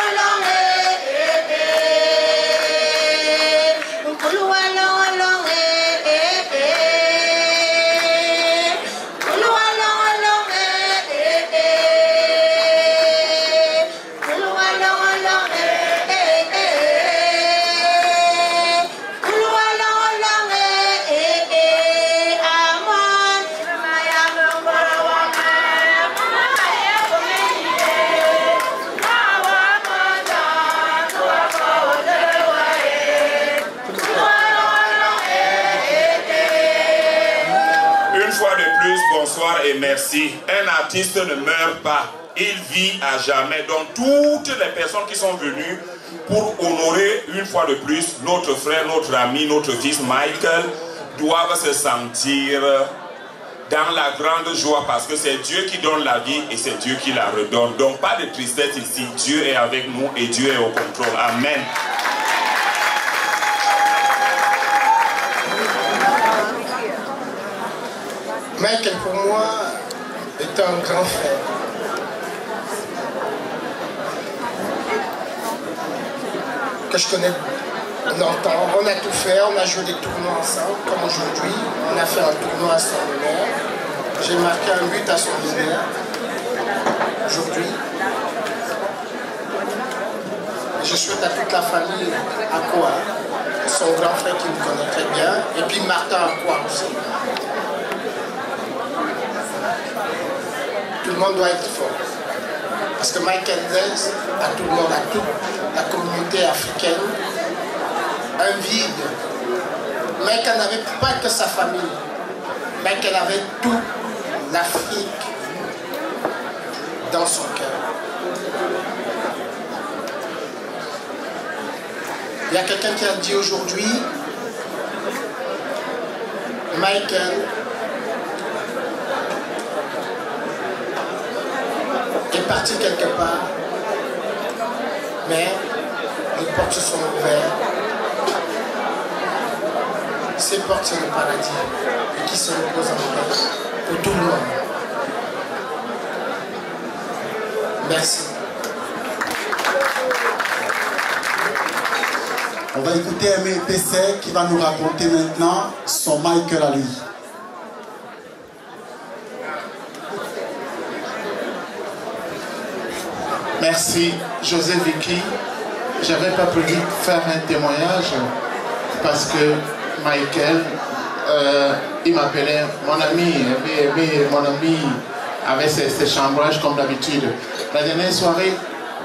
Bonsoir et merci. Un artiste ne meurt pas, il vit à jamais. Donc toutes les personnes qui sont venues pour honorer une fois de plus notre frère, notre ami, notre fils Michael doivent se sentir dans la grande joie parce que c'est Dieu qui donne la vie et c'est Dieu qui la redonne. Donc pas de tristesse ici, Dieu est avec nous et Dieu est au contrôle. Amen. Michael, pour moi, est un grand frère. Que je connais longtemps. On a tout fait, on a joué des tournois ensemble, comme aujourd'hui. On a fait un tournoi à son honneur. J'ai marqué un but à son honneur, aujourd'hui. Je souhaite à toute la famille à Koa, son grand frère qui me connaît très bien, et puis Martin à Koa aussi. Tout le monde doit être fort. Parce que Michael laisse à tout le monde, à toute la communauté africaine, un vide. Michael n'avait pas que sa famille. Michael avait toute l'Afrique dans son cœur. Il y a quelqu'un qui a dit aujourd'hui, Michael est parti quelque part, mais les portes sont ouvertes. Ces portes, c'est le paradis, et qui se repose en paix pour tout le monde. Merci. On va écouter Aimé Pesset qui va nous raconter maintenant son Michael à lui. Merci José Vicky. J'avais pas prévu de faire un témoignage parce que Michael, il m'appelait mon ami, mon ami avait ses chambrages comme d'habitude. La dernière soirée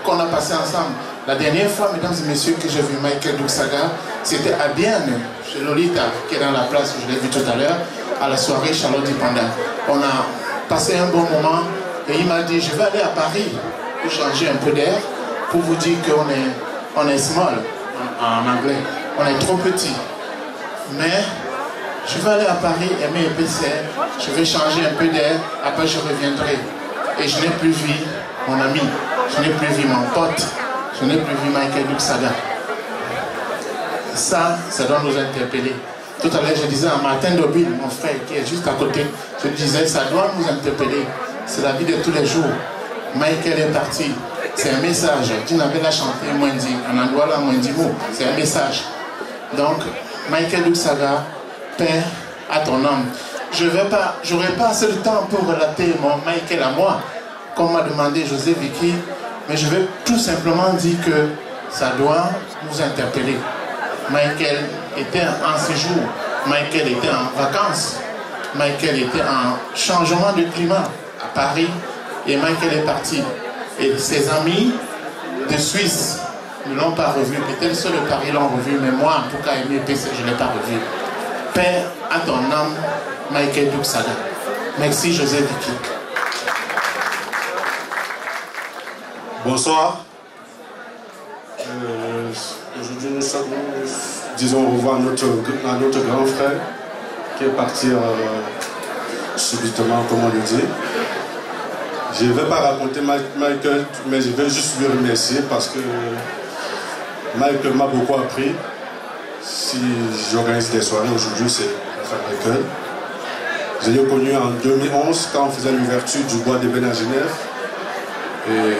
qu'on a passée ensemble, la dernière fois, mesdames et messieurs, que j'ai vu Michael Duxaga, c'était à Bienne, chez Lolita, qui est dans la place où je l'ai vu tout à l'heure, à la soirée Charlotte Dipanda. On a passé un bon moment et il m'a dit, je vais aller à Paris pour changer un peu d'air, pour vous dire qu'on est small en anglais, on est trop petit. Mais Je vais aller à Paris, aimer PCR, je vais changer un peu d'air, après je reviendrai. Et je n'ai plus vu mon ami, je n'ai plus vu mon pote, je n'ai plus vu Michael Duxaga. Ça doit nous interpeller. Tout à l'heure, je disais à Martin Dobil, mon frère qui est juste à côté, je disais, ça doit nous interpeller. C'est la vie de tous les jours. Michael est parti. C'est un message. Tu n'avais pas chanté Mwendi, en endroit là, Mwendi mot. C'est un message. Donc, Michael Duxaga, Père à ton âme. Je n'aurai pas assez de temps pour relater mon Michael à moi, comme m'a demandé José Vicky, mais je vais tout simplement dire que ça doit nous interpeller. Michael était en séjour, Michael était en vacances, Michael était en changement de climat à Paris et Michael est parti. Et ses amis de Suisse ne l'ont pas revu, peut-être ceux de Paris l'ont revu, mais moi en tout cas, Aimé PC, je ne l'ai pas revu. Père à ton âme, Michael Duxaga. Merci José Vicky. Bonsoir. Aujourd'hui, nous disons au revoir à notre grand frère qui est parti subitement, comme on le dit. Je ne vais pas raconter Michael, mais je vais juste lui remercier parce que Michael m'a beaucoup appris. Si j'organise des soirées aujourd'hui, c'est Michael. Je l'ai connu en 2011 quand on faisait l'ouverture du bois des Bennes à Genève. Et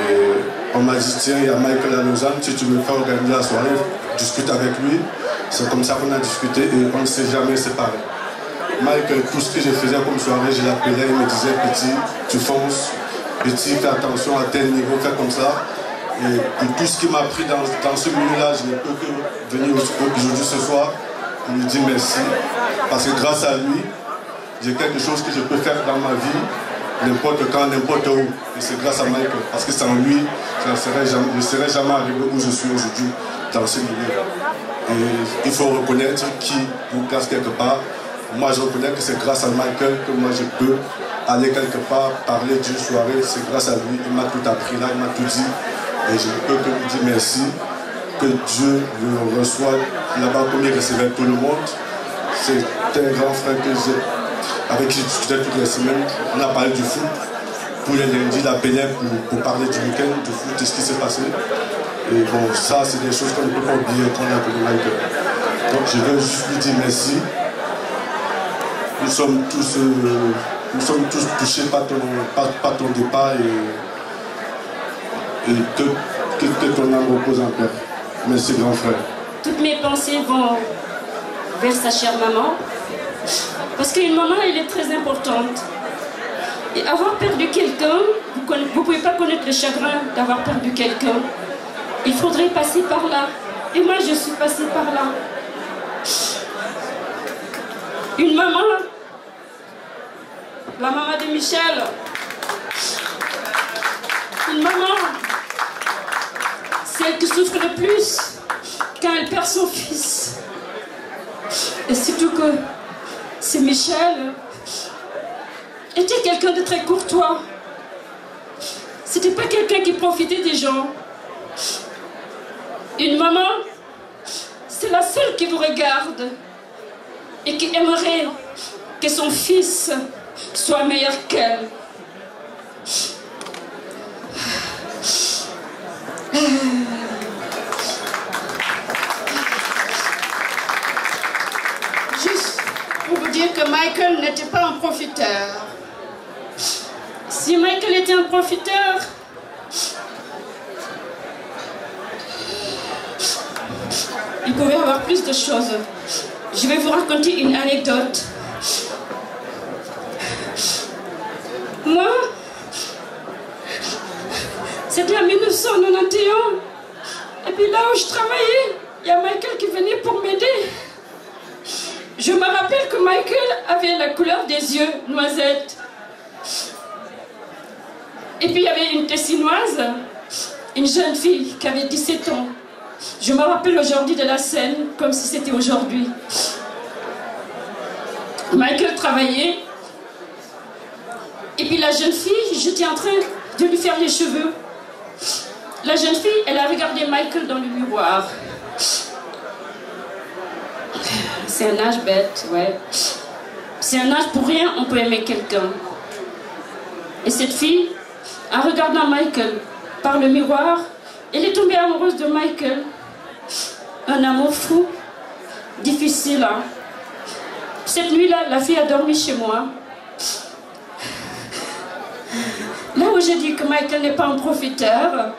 on m'a dit, tiens, il y a Michael à Lausanne, si tu veux faire organiser la soirée, discute avec lui. C'est comme ça qu'on a discuté et on ne s'est jamais séparés. Michael, tout ce que je faisais comme soirée, je l'appelais, il me disait, petit, tu fonces, petit, fais attention à tel niveau, fais comme ça. Et tout ce qui m'a pris dans ce milieu-là, je ne peux que venir aujourd'hui ce soir pour lui dire merci. Parce que grâce à lui, j'ai quelque chose que je peux faire dans ma vie, n'importe quand, n'importe où. Et c'est grâce à Michael. Parce que sans lui, je ne serais jamais arrivé où je suis aujourd'hui, dans ce milieu. Et il faut reconnaître qui vous place quelque part. Moi, je reconnais que c'est grâce à Michael que moi, je peux aller quelque part, parler d'une soirée. C'est grâce à lui. Il m'a tout appris là, il m'a tout dit. Et je ne peux que lui dire merci. Que Dieu le reçoive là-bas comme il recevait tout le monde. C'est un grand frère avec qui je discutais toutes les semaines. On a parlé du foot. Tous les lundis, il appelait pour parler du week-end, du foot, de ce qui s'est passé. Et bon, ça, c'est des choses qu'on ne peut pas oublier quand on a connu Michael. Donc, je veux juste lui dire merci. Nous sommes tous touchés par ton départ et que ton âme repose en paix. Merci, grand frère. Toutes mes pensées vont vers sa chère maman. Parce qu'une maman, elle est très importante. Et avoir perdu quelqu'un, vous ne pouvez pas connaître le chagrin d'avoir perdu quelqu'un. Il faudrait passer par là. Et moi, je suis passée par là. Une maman, la maman de Michel, une maman, celle qui souffre le plus quand elle perd son fils. Et surtout que c'est Michel était quelqu'un de très courtois. C'était pas quelqu'un qui profitait des gens. Une maman, c'est la seule qui vous regarde et qui aimerait que son fils soit meilleur qu'elle. Juste pour vous dire que Michael n'était pas un profiteur. Si Michael était un profiteur, il pouvait avoir plus de choses. Je vais vous raconter une anecdote. Moi, c'était en 1991. Et puis là où je travaillais, il y a Michael qui venait pour m'aider. Je me rappelle que Michael avait la couleur des yeux noisette. Et puis il y avait une Tessinoise, une jeune fille qui avait 17 ans. Je me rappelle aujourd'hui de la scène comme si c'était aujourd'hui. Michael travaillait. Et puis la jeune fille, j'étais en train de lui faire les cheveux. La jeune fille, elle a regardé Michael dans le miroir. C'est un âge bête, ouais. C'est un âge pour rien, on peut aimer quelqu'un. Et cette fille, en regardant Michael par le miroir, elle est tombée amoureuse de Michael. Un amour fou, difficile. Hein? Cette nuit-là, la fille a dormi chez moi. Là où j'ai dit que Michael n'est pas un profiteur,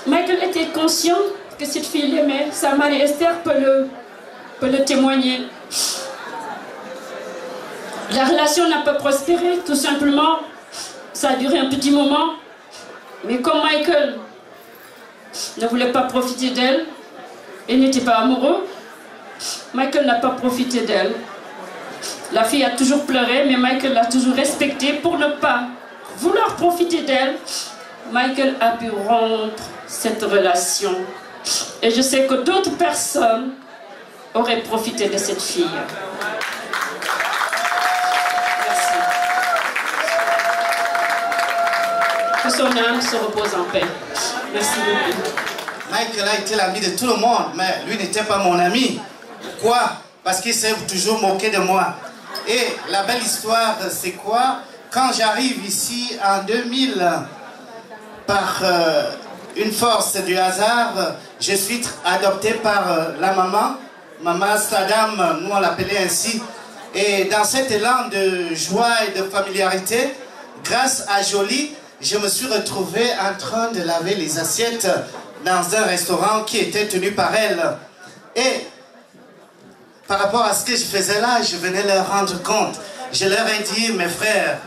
Michael était conscient que cette fille l'aimait. Sa mère Esther peut le témoigner. La relation n'a pas prospéré, tout simplement. Ça a duré un petit moment. Mais comme Michael ne voulait pas profiter d'elle, et n'était pas amoureux, Michael n'a pas profité d'elle. La fille a toujours pleuré, mais Michael l'a toujours respectée pour ne pas vouloir profiter d'elle. Michael a pu rompre cette relation. Et je sais que d'autres personnes auraient profité de cette fille. Merci. Que son âme se repose en paix. Merci beaucoup. Michael a été l'ami de tout le monde, mais lui n'était pas mon ami. Pourquoi? Parce qu'il s'est toujours moqué de moi. Et la belle histoire, c'est quoi? Quand j'arrive ici en 2000, par une force du hasard, je suis adopté par la maman Saddam, nous on l'appelait ainsi. Et dans cet élan de joie et de familiarité, grâce à Jolie, je me suis retrouvé en train de laver les assiettes dans un restaurant qui était tenu par elle. Et par rapport à ce que je faisais là, je venais leur rendre compte. Je leur ai dit, mes frères,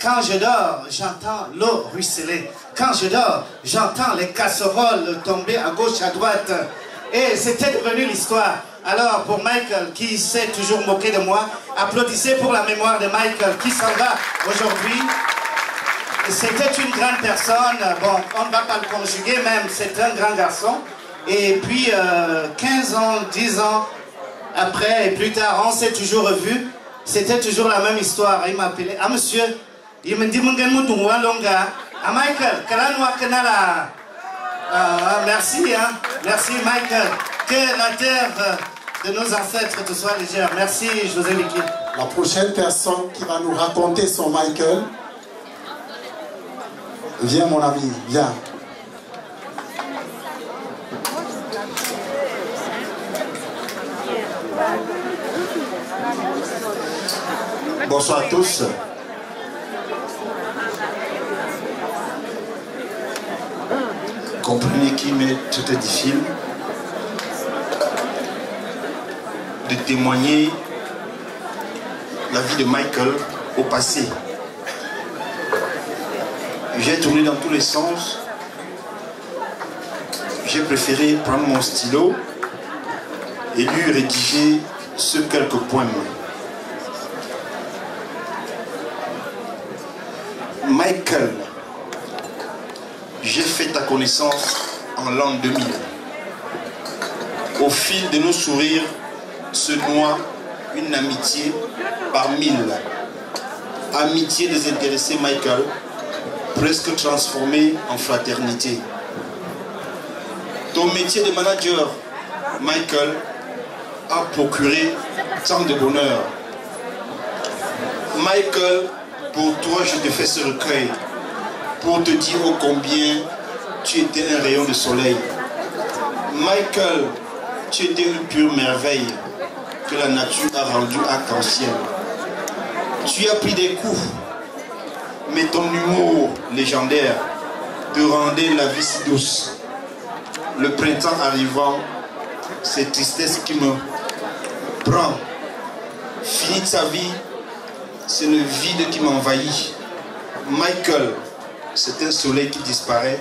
quand je dors, j'entends l'eau ruisseler. Quand je dors, j'entends les casseroles tomber à gauche, à droite. Et c'était devenu l'histoire. Alors, pour Michael, qui s'est toujours moqué de moi, applaudissez pour la mémoire de Michael, qui s'en va aujourd'hui. C'était une grande personne. Bon, on ne va pas le conjuguer même, c'est un grand garçon. Et puis, 15 ans, 10 ans après, et plus tard, on s'est toujours revus. C'était toujours la même histoire. Il m'appelait, ah monsieur, il me dit, ah Michael, merci, hein. Merci Michael. Que la terre de nos ancêtres te soit légère. Merci José Vicky. La prochaine personne qui va nous raconter son Michael, viens mon ami, viens. Bonsoir à tous. Comprenez qu'il m'est tout difficile de témoigner la vie de Michael au passé. J'ai tourné dans tous les sens. J'ai préféré prendre mon stylo et lui rédiger ce quelques poèmes. Michael, j'ai fait ta connaissance en l'an 2000. Au fil de nos sourires se noie une amitié par mille. Amitié désintéressée, Michael, presque transformée en fraternité. Ton métier de manager, Michael, a procuré tant de bonheur. Michael, pour toi, je te fais ce recueil pour te dire ô combien tu étais un rayon de soleil. Michael, tu étais une pure merveille que la nature a rendue arc-en-ciel. Tu as pris des coups, mais ton humour légendaire te rendait la vie si douce. Le printemps arrivant, c'est tristesse qui me prend. Fini de sa vie, c'est le vide qui m'envahit. Michael, c'est un soleil qui disparaît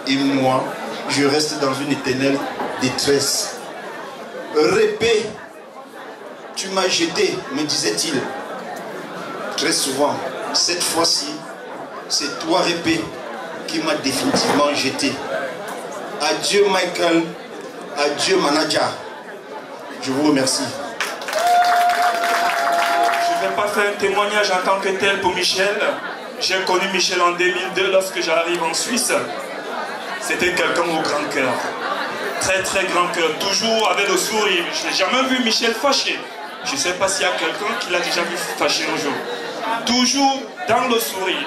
et moi, je reste dans une éternelle détresse. Répé, tu m'as jeté, me disait-il. Très souvent, cette fois-ci, c'est toi, Répé, qui m'a définitivement jeté. Adieu, Michael. Adieu, Manaja. Je vous remercie. Je ne vais pas faire un témoignage en tant que tel pour Michel. J'ai connu Michel en 2002 lorsque j'arrive en Suisse. C'était quelqu'un au grand cœur. Très très grand cœur. Toujours avec le sourire. Je n'ai jamais vu Michel fâché. Je ne sais pas s'il y a quelqu'un qui l'a déjà vu fâché un jour. Toujours dans le sourire.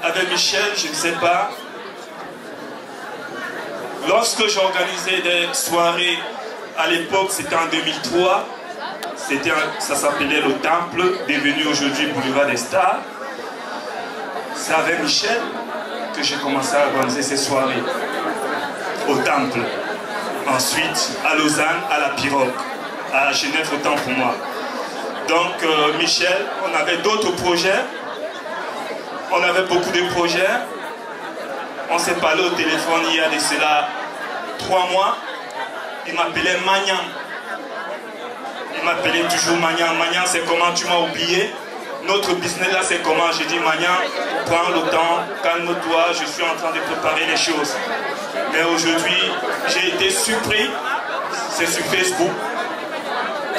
Avec Michel, je ne sais pas. Lorsque j'organisais des soirées, à l'époque, c'était en 2003. Ça s'appelait le Temple, devenu aujourd'hui Boulevard des Stars. C'est avec Michel que j'ai commencé à organiser ces soirées. Au Temple. Ensuite, à Lausanne, à la Pirogue. À Genève, autant pour moi. Donc, Michel, on avait d'autres projets. On avait beaucoup de projets. On s'est parlé au téléphone il y a de cela 3 mois. Il m'appelait Magnan. Il m'appelait toujours Magnan. Magnan, c'est comment tu m'as oublié. Notre business là, c'est comment. J'ai dit Magnan, prends le temps, calme-toi, je suis en train de préparer les choses. Mais aujourd'hui, j'ai été surpris. C'est sur Facebook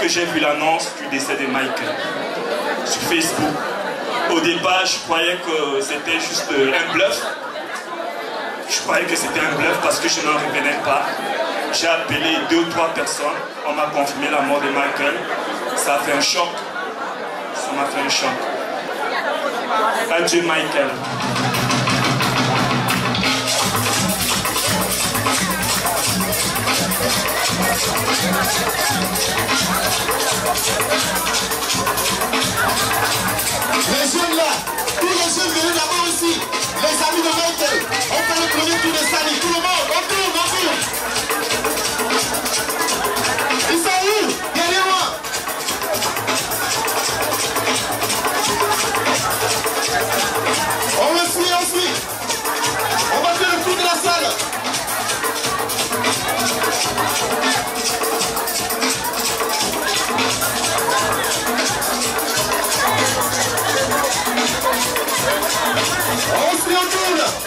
que j'ai vu l'annonce du décès de Michael. Sur Facebook. Au départ, je croyais que c'était juste un bluff. Je croyais que c'était un bluff parce que je n'en revenais pas. J'ai appelé 2 ou 3 personnes. On m'a confirmé la mort de Michael. Ça a fait un choc. Ça m'a fait un choc. Adieu Michael. Les jeunes là, tous les jeunes venus d'abord ici, les amis de Michael, on fait le premier tour de Sani, tout le monde, on tourne. Ils sont où? Derrière moi. On le suit. On va faire le tour de la salle.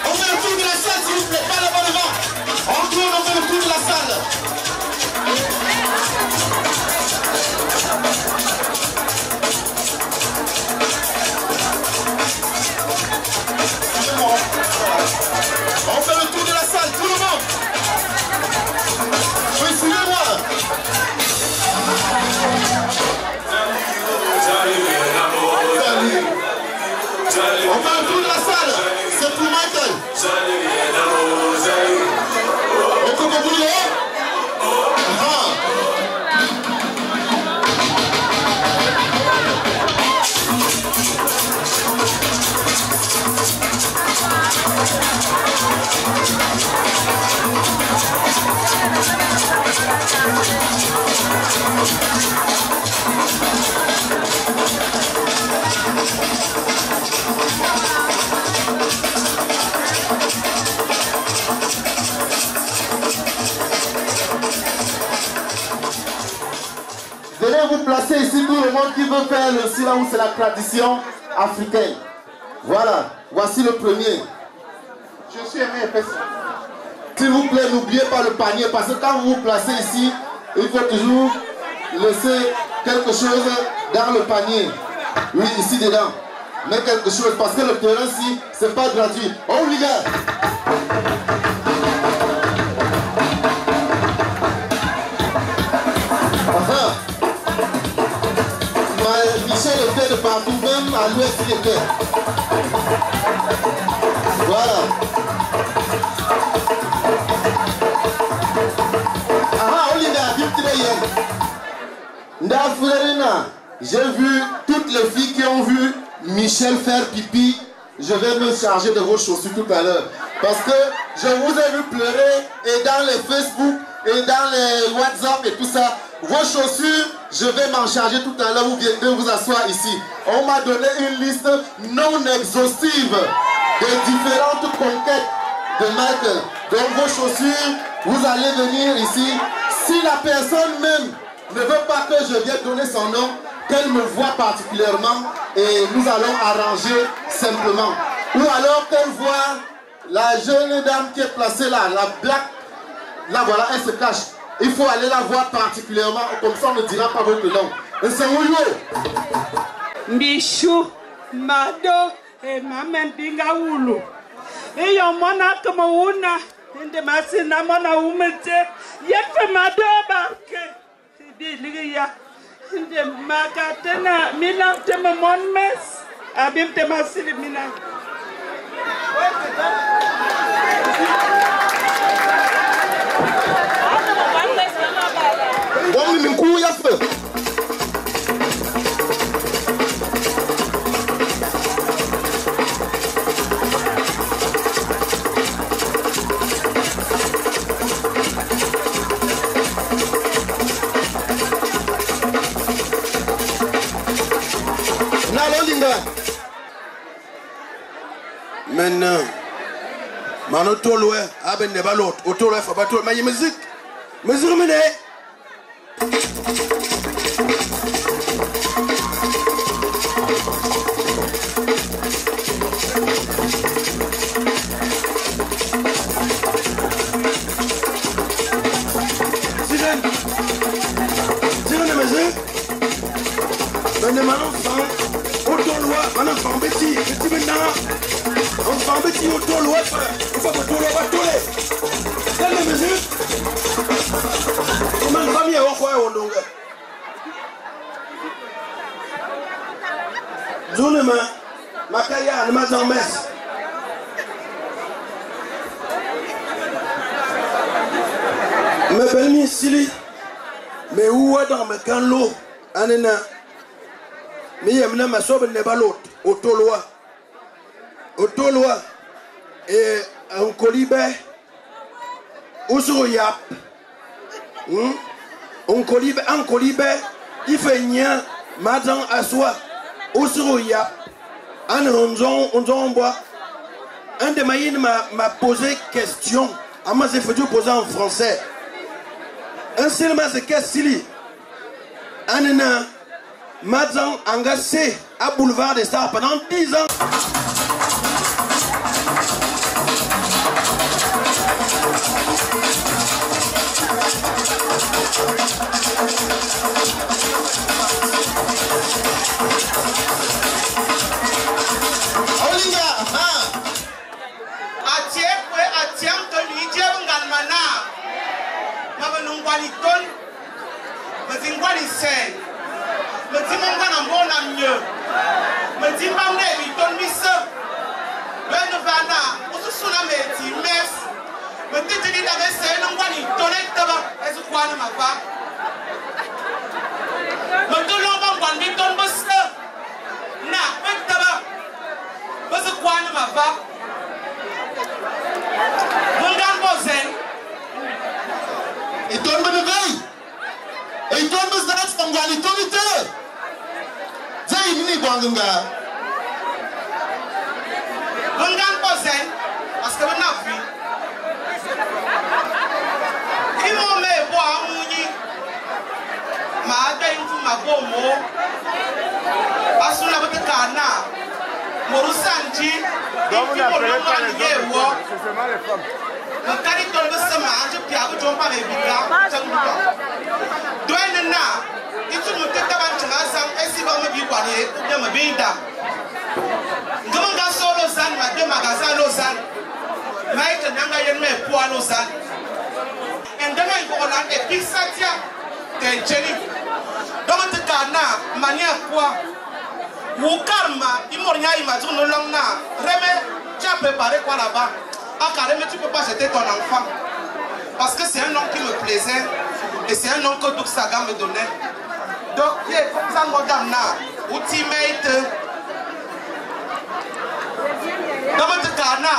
On fait le tour de la salle, s'il vous plaît, pas là-bas devant. On tourne, on fait le tour de la salle. On fait le tour de la salle, tout le monde. Oui, suivez-moi. On fait le tour de la salle. C'est pour Michael. Et comment vous voulez? Venez vous placer ici, tout le monde qui veut faire le silence, c'est la tradition africaine. Voilà, voici le premier. Je suis aimé personne. S'il vous plaît, n'oubliez pas le panier, parce que quand vous vous placez ici, il faut toujours laisser quelque chose dans le panier. Oui, ici dedans. Mais quelque chose, parce que le terrain ici, c'est pas gratuit. On y va. Michel était de partout, même à l'ouest il était. Voilà. J'ai vu toutes les filles qui ont vu Michel faire pipi. Je vais me charger de vos chaussures tout à l'heure. Parce que je vous ai vu pleurer et dans les Facebook et dans les WhatsApp et tout ça. Vos chaussures, je vais m'en charger tout à l'heure. Vous viendrez vous asseoir ici. On m'a donné une liste non exhaustive des différentes conquêtes de Michael. Donc vos chaussures, vous allez venir ici. Si la personne même ne veut pas que je vienne donner son nom, qu'elle me voit particulièrement et nous allons arranger simplement. Ou alors qu'elle voit la jeune dame qui est placée là, la black, là voilà, elle se cache. Il faut aller la voir particulièrement, comme ça on ne dira pas votre nom. C'est où? Michou, Mado, et Maman Pingaoulou. Et yon mona comme una, et de Massina mona umete, yet Mado barke. Nde makatena mina tema mon mes. Abim tema sili mina. Bom mi mkuu yafe. Maintenant, mano tolwe aben ne balot otolwe fa batol ma musique mesure mene Siren mesure ben mano fa otolwe mano fa petit maintenant. On va mettre au tolo, on va toler. Quelle est mesure? Comment on va mieux au foyer au long? Zone ma carrière, ma zambesse. Me belmi sili, me où est dans me canlo, anena. Me yamna ma sobe ne balot, au toloa. Otolwa et un colibé Ousou yap un colibé il fait nia madan aswa Ousou yap un on boit un de maïs m'a posé question à moi c'est fait poser en français un seul c'est qu'est-ce un madan engagé à boulevard des Stars pendant 10 ans. Tu peux pas jeter ton enfant parce que c'est un nom qui me plaisait et c'est un nom que Douk Saga me donnait. Donc, il est comme ça, madame, ultimate. Dans votre cana,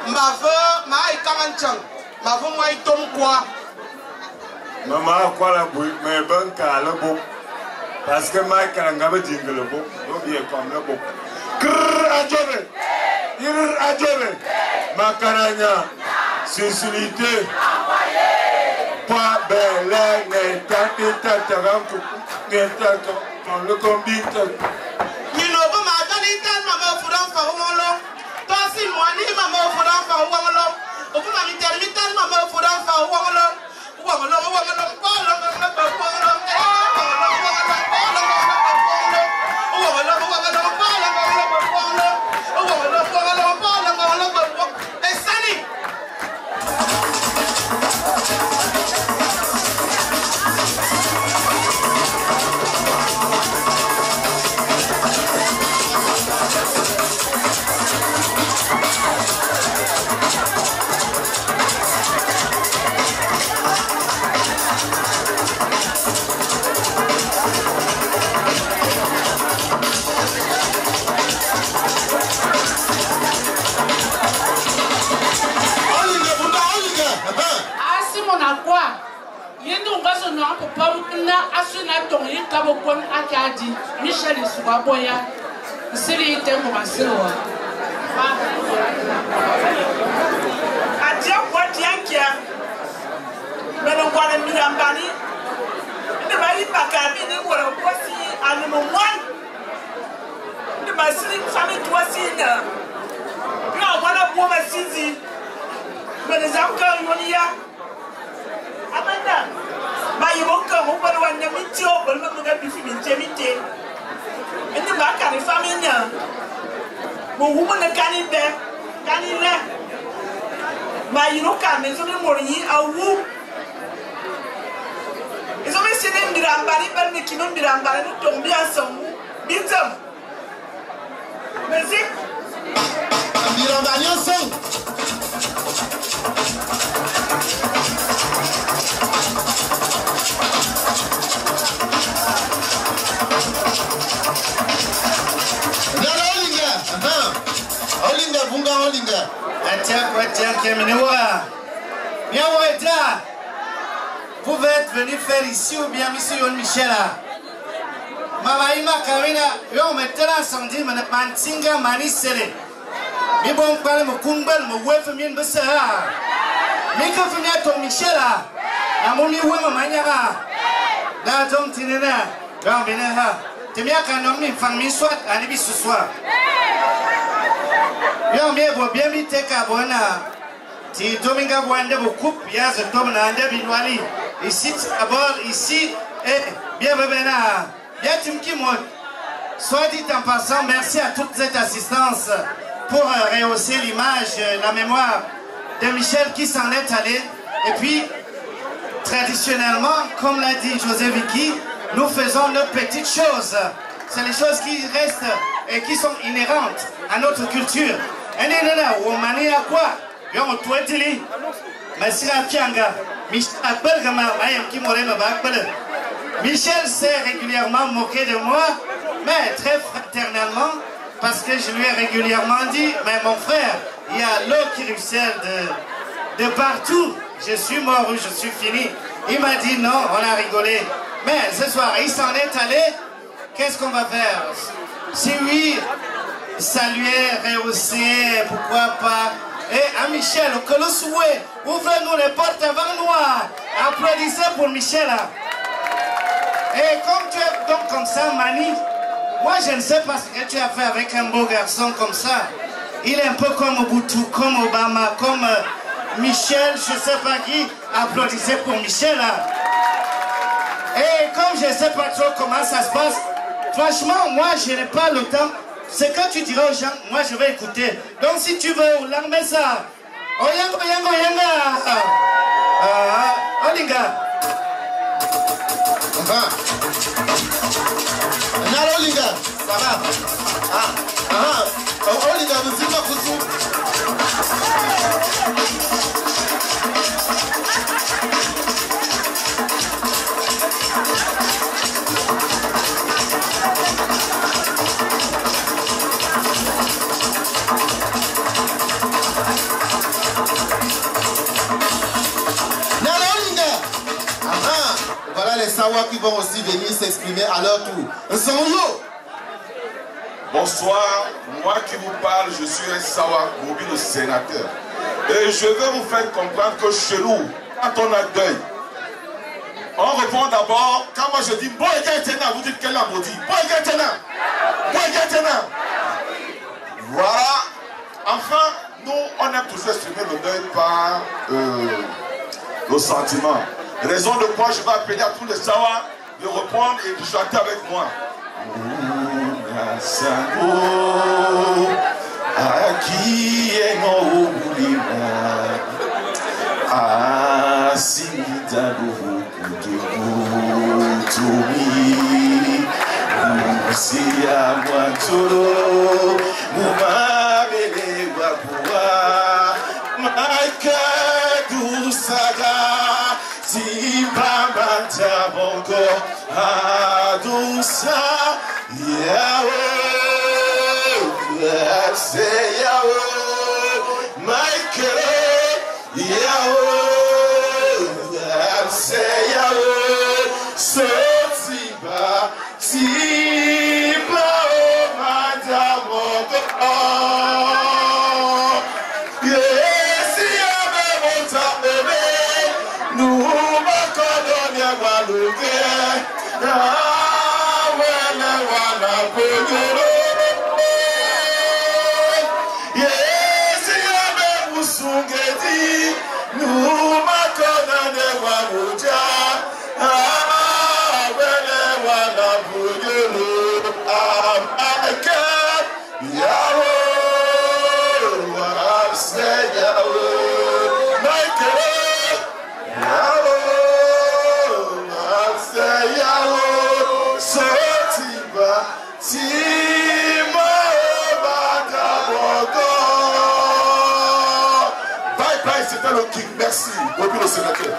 ma veuve, ma ikamanchang, ma veuve, moi, il tombe quoi? Maman, quoi la bouille, mais bon, car le beau. Parce que ma calangaba jingle le beau, donc il est comme le beau. Krrr, adjore, adjore, ma caragna, sensibilité, pas belle, n'est pas t'attendant pour dans le combi. quoi yendo ngaso no papa na asuna ton yi kabo kon akadi Michel Subaboya siri tembo masirwa atia kwa tiankia beno kwa mirambani ne bari pakabi ni wora kwasi animo mwan ne basiri fami twasi na wana bo masizi bene zakka yonia Amanda, my yoga, who were one of the job, but look at the film in Jemite. And the back of the family now. But woman, a canny bear, canny left. My you know, come in the morning, a woo. It's always sitting in the Rambari, but making them the Rambari, don't be a song. Beat them. Music. And the Rambari song. Vous êtes venu faire ici ou bien ici Yon Michel? Mamaïma Karina, yo maintenant samedi me mantinga manisele. Mi bon parle mo kumbel mo wef min besa. Mi ka fanya to Michel. Amoni we mamanyara. Da jom tinena. Ga bene ha. Temia kanom ni fang mi swat ani bi suswa. Yo mi bo bien mi te ka bona. Ti dominga boande bo coupe ya ze tom na ande binwali. Ici d'abord ici et bien bena. Bien Timki Mod. Soit dit en passant, merci à toute cette assistance pour rehausser l'image, la mémoire de Michel qui s'en est allé. Et puis, traditionnellement, comme l'a dit José Vicky, nous faisons nos petites choses. C'est les choses qui restent et qui sont inhérentes à notre culture. Michel s'est régulièrement moqué de moi, mais très fraternellement, parce que je lui ai régulièrement dit, mais mon frère, il y a l'eau qui ruisselle de partout, je suis mort ou je suis fini. Il m'a dit non, on a rigolé. Mais ce soir, il s'en est allé, qu'est-ce qu'on va faire? Si oui, saluer, rehausser, pourquoi pas. Et à Michel, que le souhait, ouvrez-nous les portes avant nous. Applaudissez pour Michel. Et comme tu es donc comme ça, Mani, moi je ne sais pas ce que tu as fait avec un beau garçon comme ça. Il est un peu comme Mobutu, comme Obama, comme Michel, je ne sais pas qui. Applaudissez pour Michel. Et comme je ne sais pas trop comment ça se passe, franchement, moi je n'ai pas le temps. C'est quand tu diras aux gens, moi je vais écouter. Donc si tu veux, l'armée ça. Oyengo, oyengo, oyenga. Olinga. Olinga, ça va? Olinga, vous dites pas Kousou. Voilà les Sawa qui vont aussi venir s'exprimer à leur tour. Bonsoir, moi qui vous parle, je suis un Sawa, mobile sénateur. Et je vais vous faire comprendre que chez nous, quand on a deuil, on répond d'abord, quand moi je dis Boy Gaïtena, vous dites quel a maudit? Boy Gaïtena! Boy Gaïtena! Voilà. Enfin, nous, on aime toujours exprimer le deuil par nos sentiments. Raison de quoi je vais appeler à tous les Sawa de reprendre et de chanter avec moi. Zimbabwe bongo adusa Yahweh say Yahweh Michael Yahweh C'était le king, merci. Bobby le sénateur.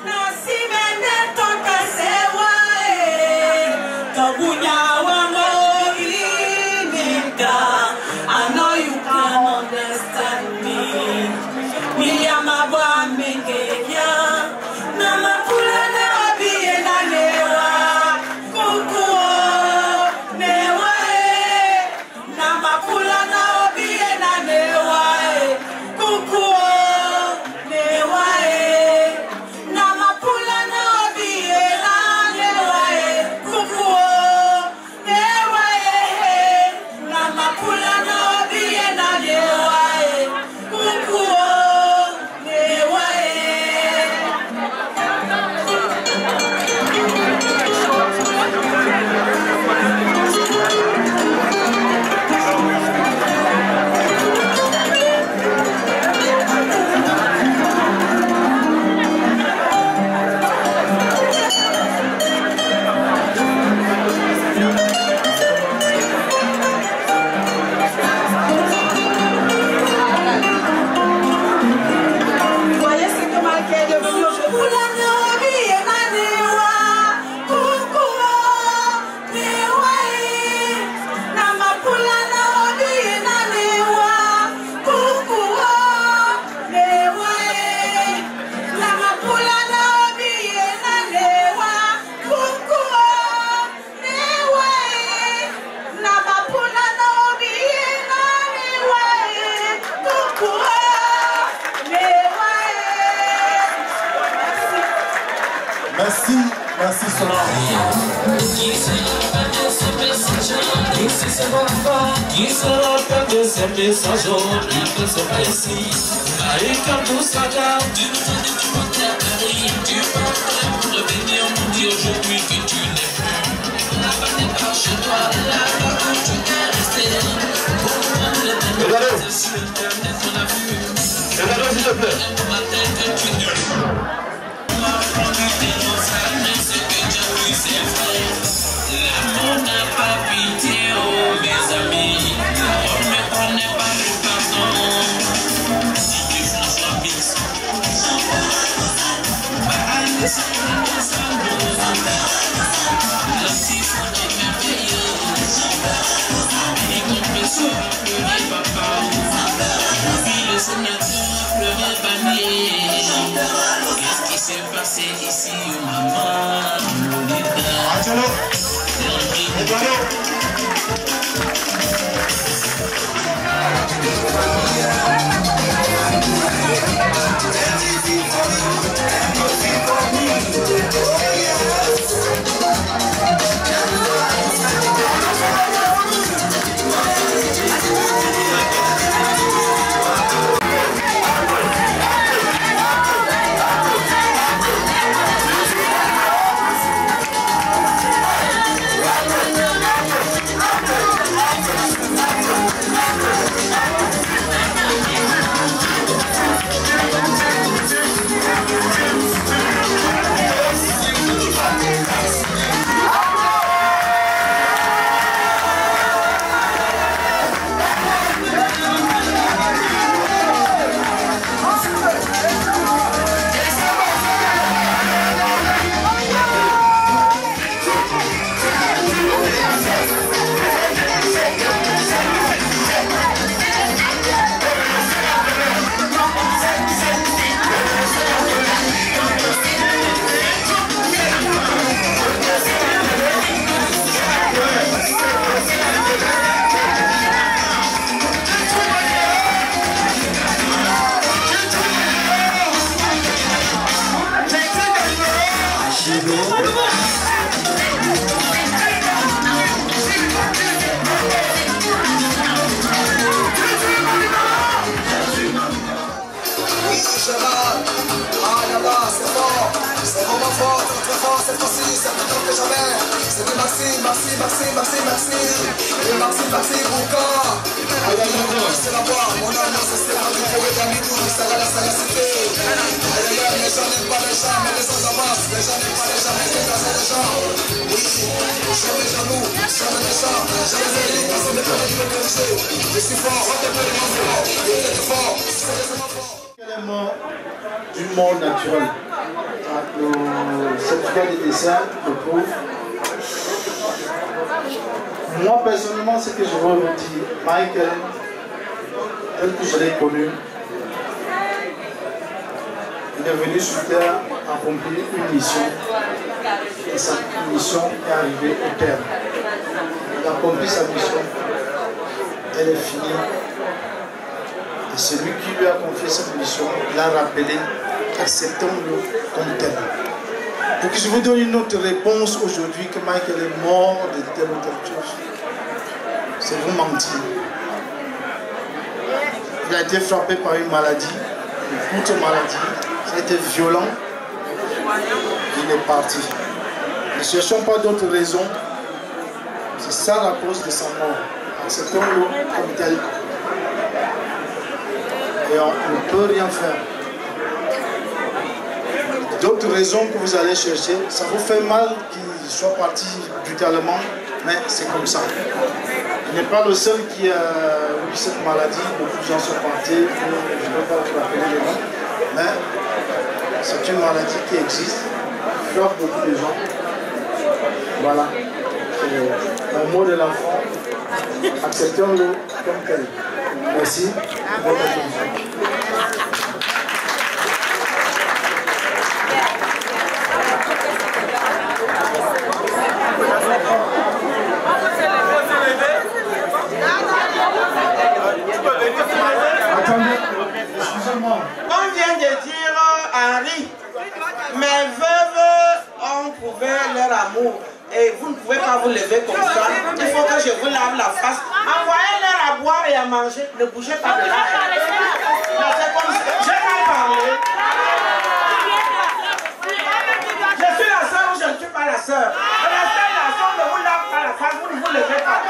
No, si vende Merci Solange. Qui se rappelle de ce message? Qui se rappelle de ce message? Il peut se presser. Maïka Boussaka, tu nous as dit que tu montais à Paris. Tu partais pour revenir nous dire aujourd'hui que tu n'es plus. Là-bas n'est pas chez toi, là-bas où tu es resté. Pour prendre le téléphone sur Internet, on a vu. Regardez s'il te plaît. On m'a dit que tu n'es plus. On m'a rendu des rosades, mais ce que tu as vu c'est vrai. L'amour n'a pas pitié, oh mes amis. On ne connaît pas le pardon. Si tu François Mix. Le sénateur a pleuré panier. Qu'est-ce qui s'est passé ici, maman? Quel est mort d'une mort naturelle? Le certificat de décès le prouve. Moi personnellement, ce que je veux vous dire, Michael, tel que je l'ai connu, il est venu sur Terre accomplir une mission. Et cette mission est arrivée au terme. Il a accompli sa mission. Elle est finie. Et celui qui lui a confié cette mission l'a rappelé, acceptons-le comme tel. Donc je vous donne une autre réponse aujourd'hui que Michael est mort de telle ou telle chose. C'est vous mentir. Il a été frappé par une maladie, une courte maladie. Ça a été violent. Il est parti. Ne cherchons pas d'autres raisons. C'est ça la cause de sa mort. Acceptons-le comme tel. Et on ne peut rien faire. D'autres raisons que vous allez chercher, ça vous fait mal qu'il soit parti brutalement, mais c'est comme ça. Il n'est pas le seul qui a eu cette maladie, beaucoup de gens sont partis, je ne peux pas vous rappeler les noms, mais c'est une maladie qui existe, qui frappe beaucoup de gens. Voilà. Le mot de l'enfant, acceptons-le comme tel. Merci pour votre attention. Attendez, excusez-moi. On vient de dire à Henri, mes veuves ont prouvé envoyer leur amour et vous ne pouvez pas vous lever comme ça, il faut que je vous lave la face. Envoyez-leur à boire et à manger. Ne bougez pas de là. J'ai mal parlé. Je suis la soeur ou je ne suis pas la soeur. La soeur ne vous lave pas la face, vous ne vous levez pas.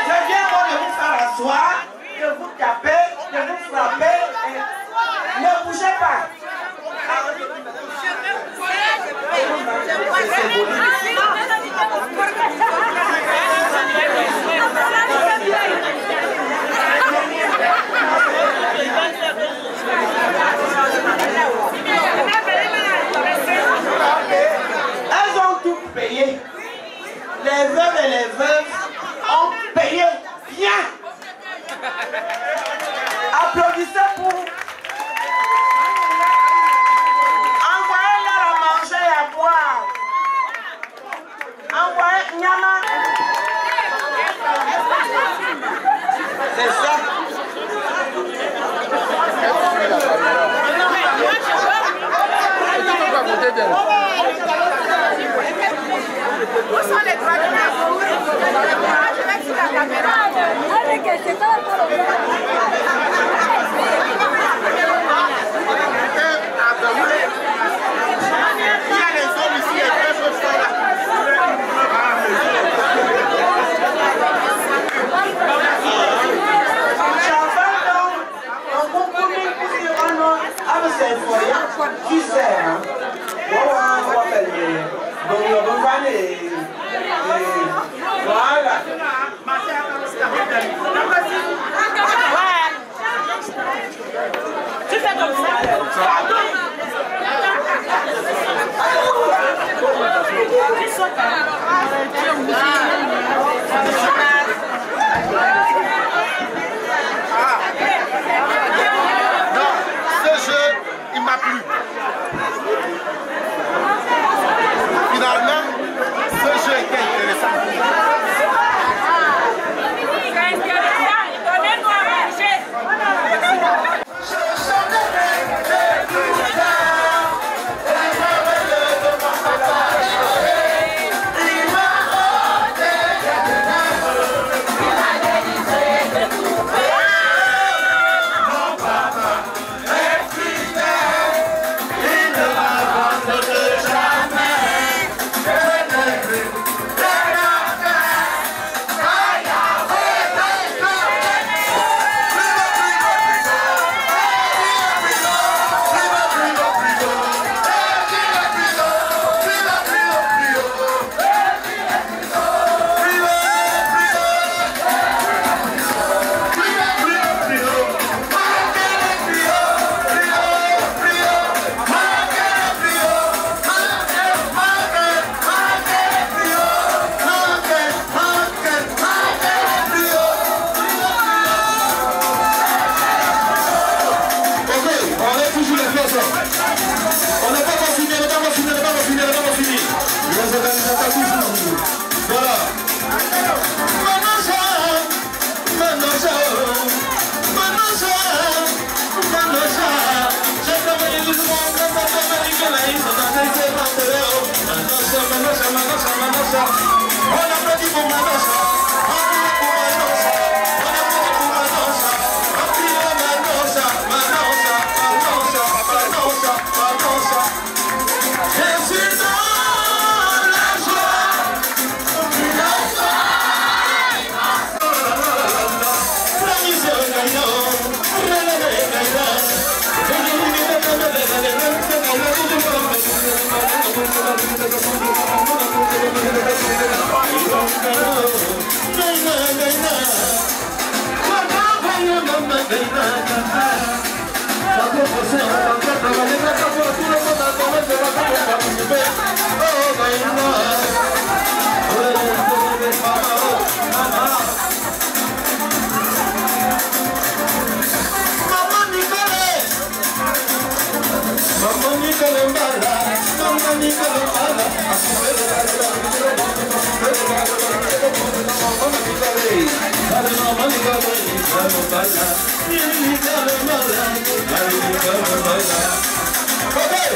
Je viens de vous faire asseoir, de vous taper, de vous frapper. Ne bougez pas. Elles ont tout payé. Les veuves et les veuves ont payé bien. Applaudissez pour. Envoyez-leur à manger et à boire. Envoyez Nyama. C'est ça. Où sont les droits de l'homme? Je vais sur la caméra. Il y a les hommes ici, les deux choses sont là. Qui sert, hein? Voilà. Tu fais comme ça. Non, ce jeu, il m'a plu. Finalement, ce jeu était intéressant. Okay.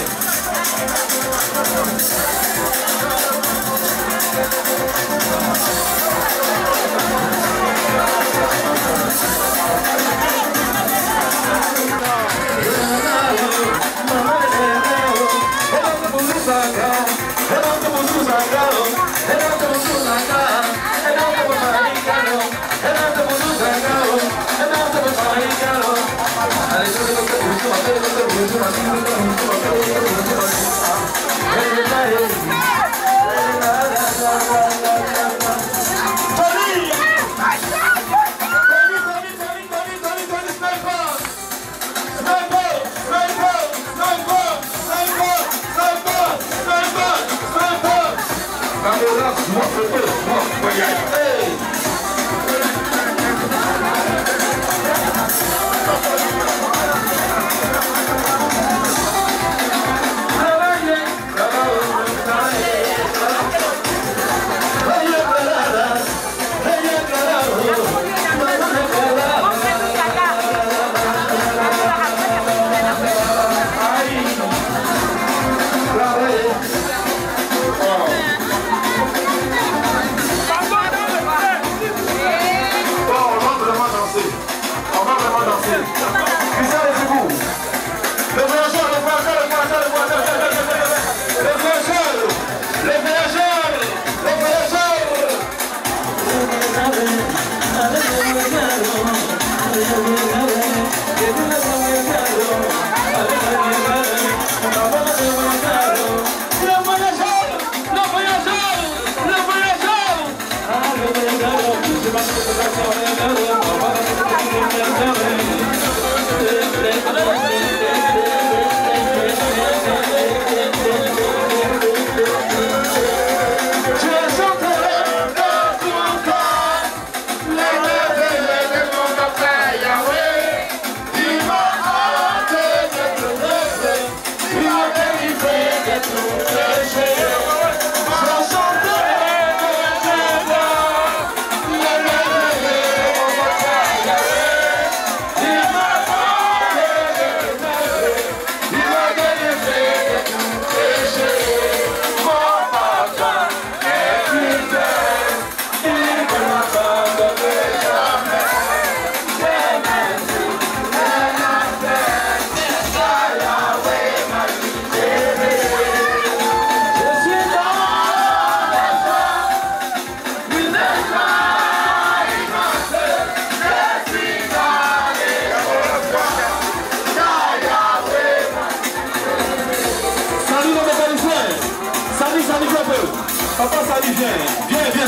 Papa Sali, viens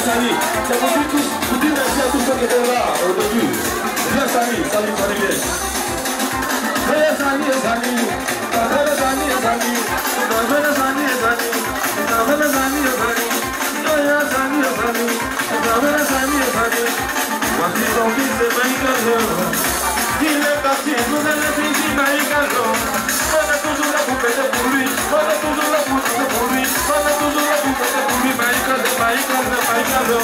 Sali. C'est pour dire merci à tous ceux qui étaient là au début. Viens Sali, viens. Viens Sali. Voici son fils de Maïkalo. Il est parti, nous allons finir Maïkalo. On est toujours là pour péter pour lui. On est toujours là pour péter pour lui. On est toujours là pour péter pour lui. Maïkalo.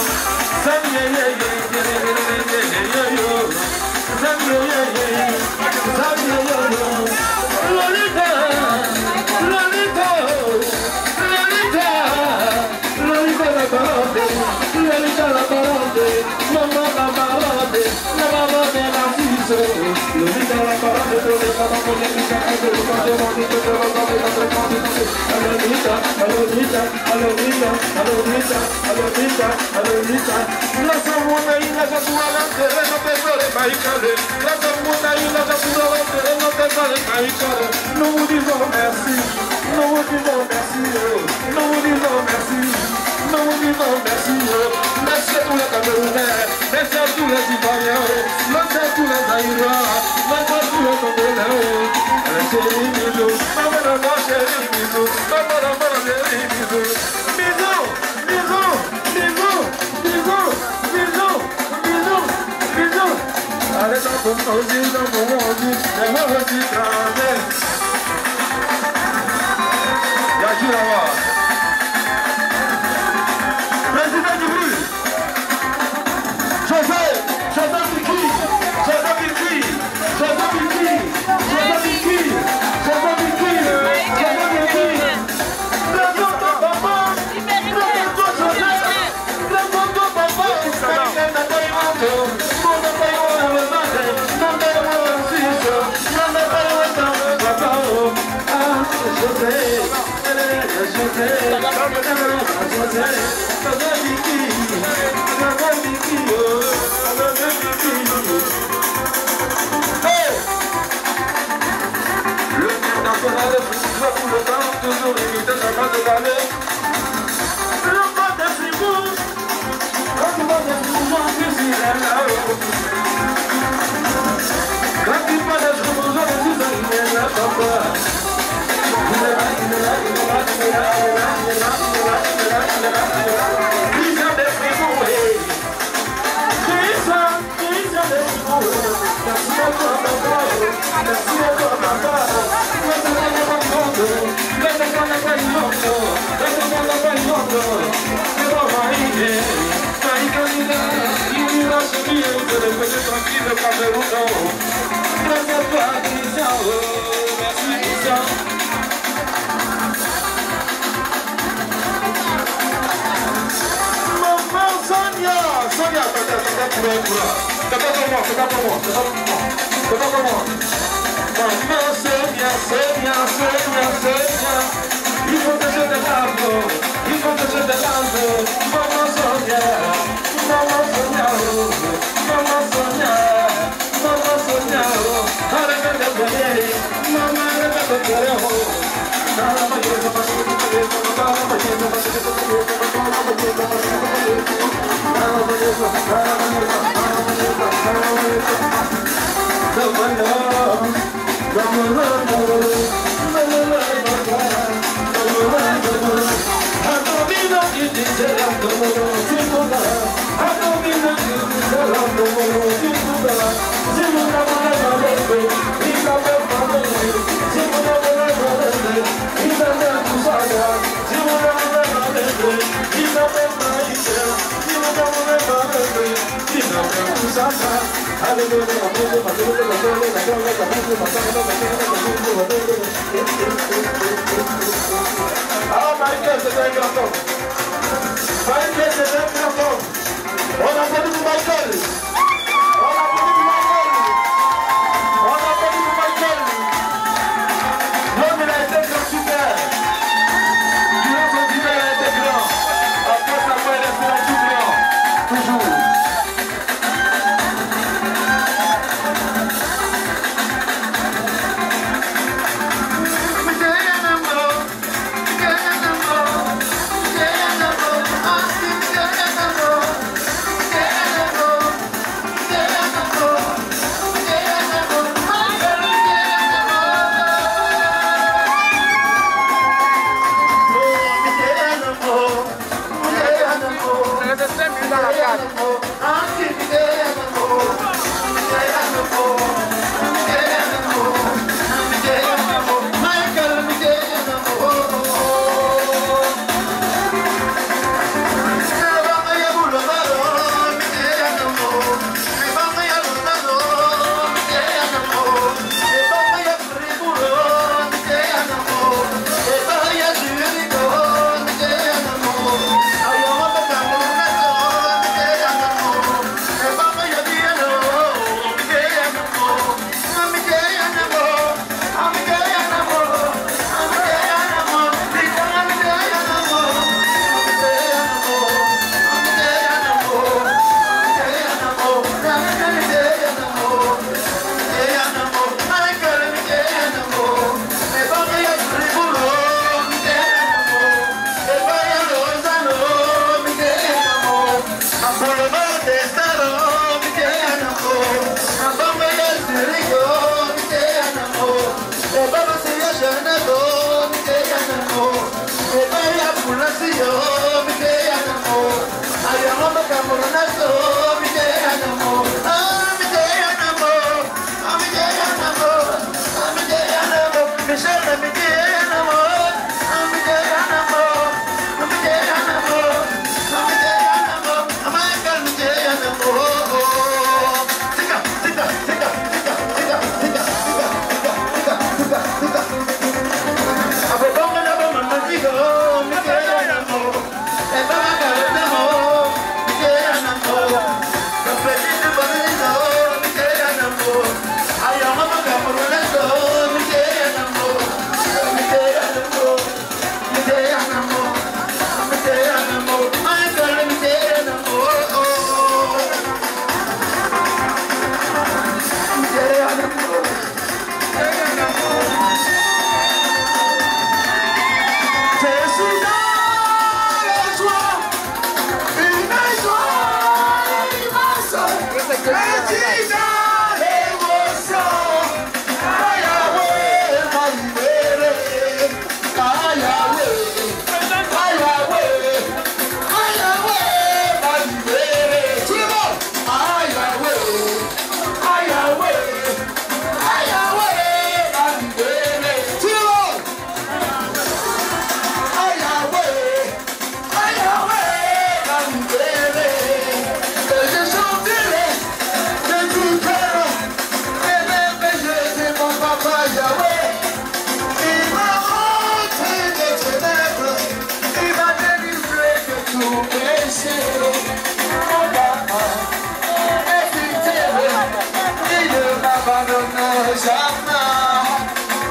Nous vous disons merci, nous vous disons merci, nous vous disons merci, nous vous disons merci, merci à tous les Camerounais, merci à tous les Ivoiriens, merci à tous les Aïrois, merci à tous les Congolais, chéri bisous, maman chéri bisous, maman chéri bisous, bisous, bisous, bisous, bisous, bisous, bisous, bisous. Allez dans ton aussi, dans ton aussi, et moi aussi grandeur. Y'a qui là-bas? Président du bruit. José Biki. José, Oh,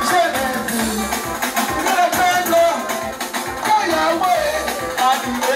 Jamais vu le peuple, Yahweh,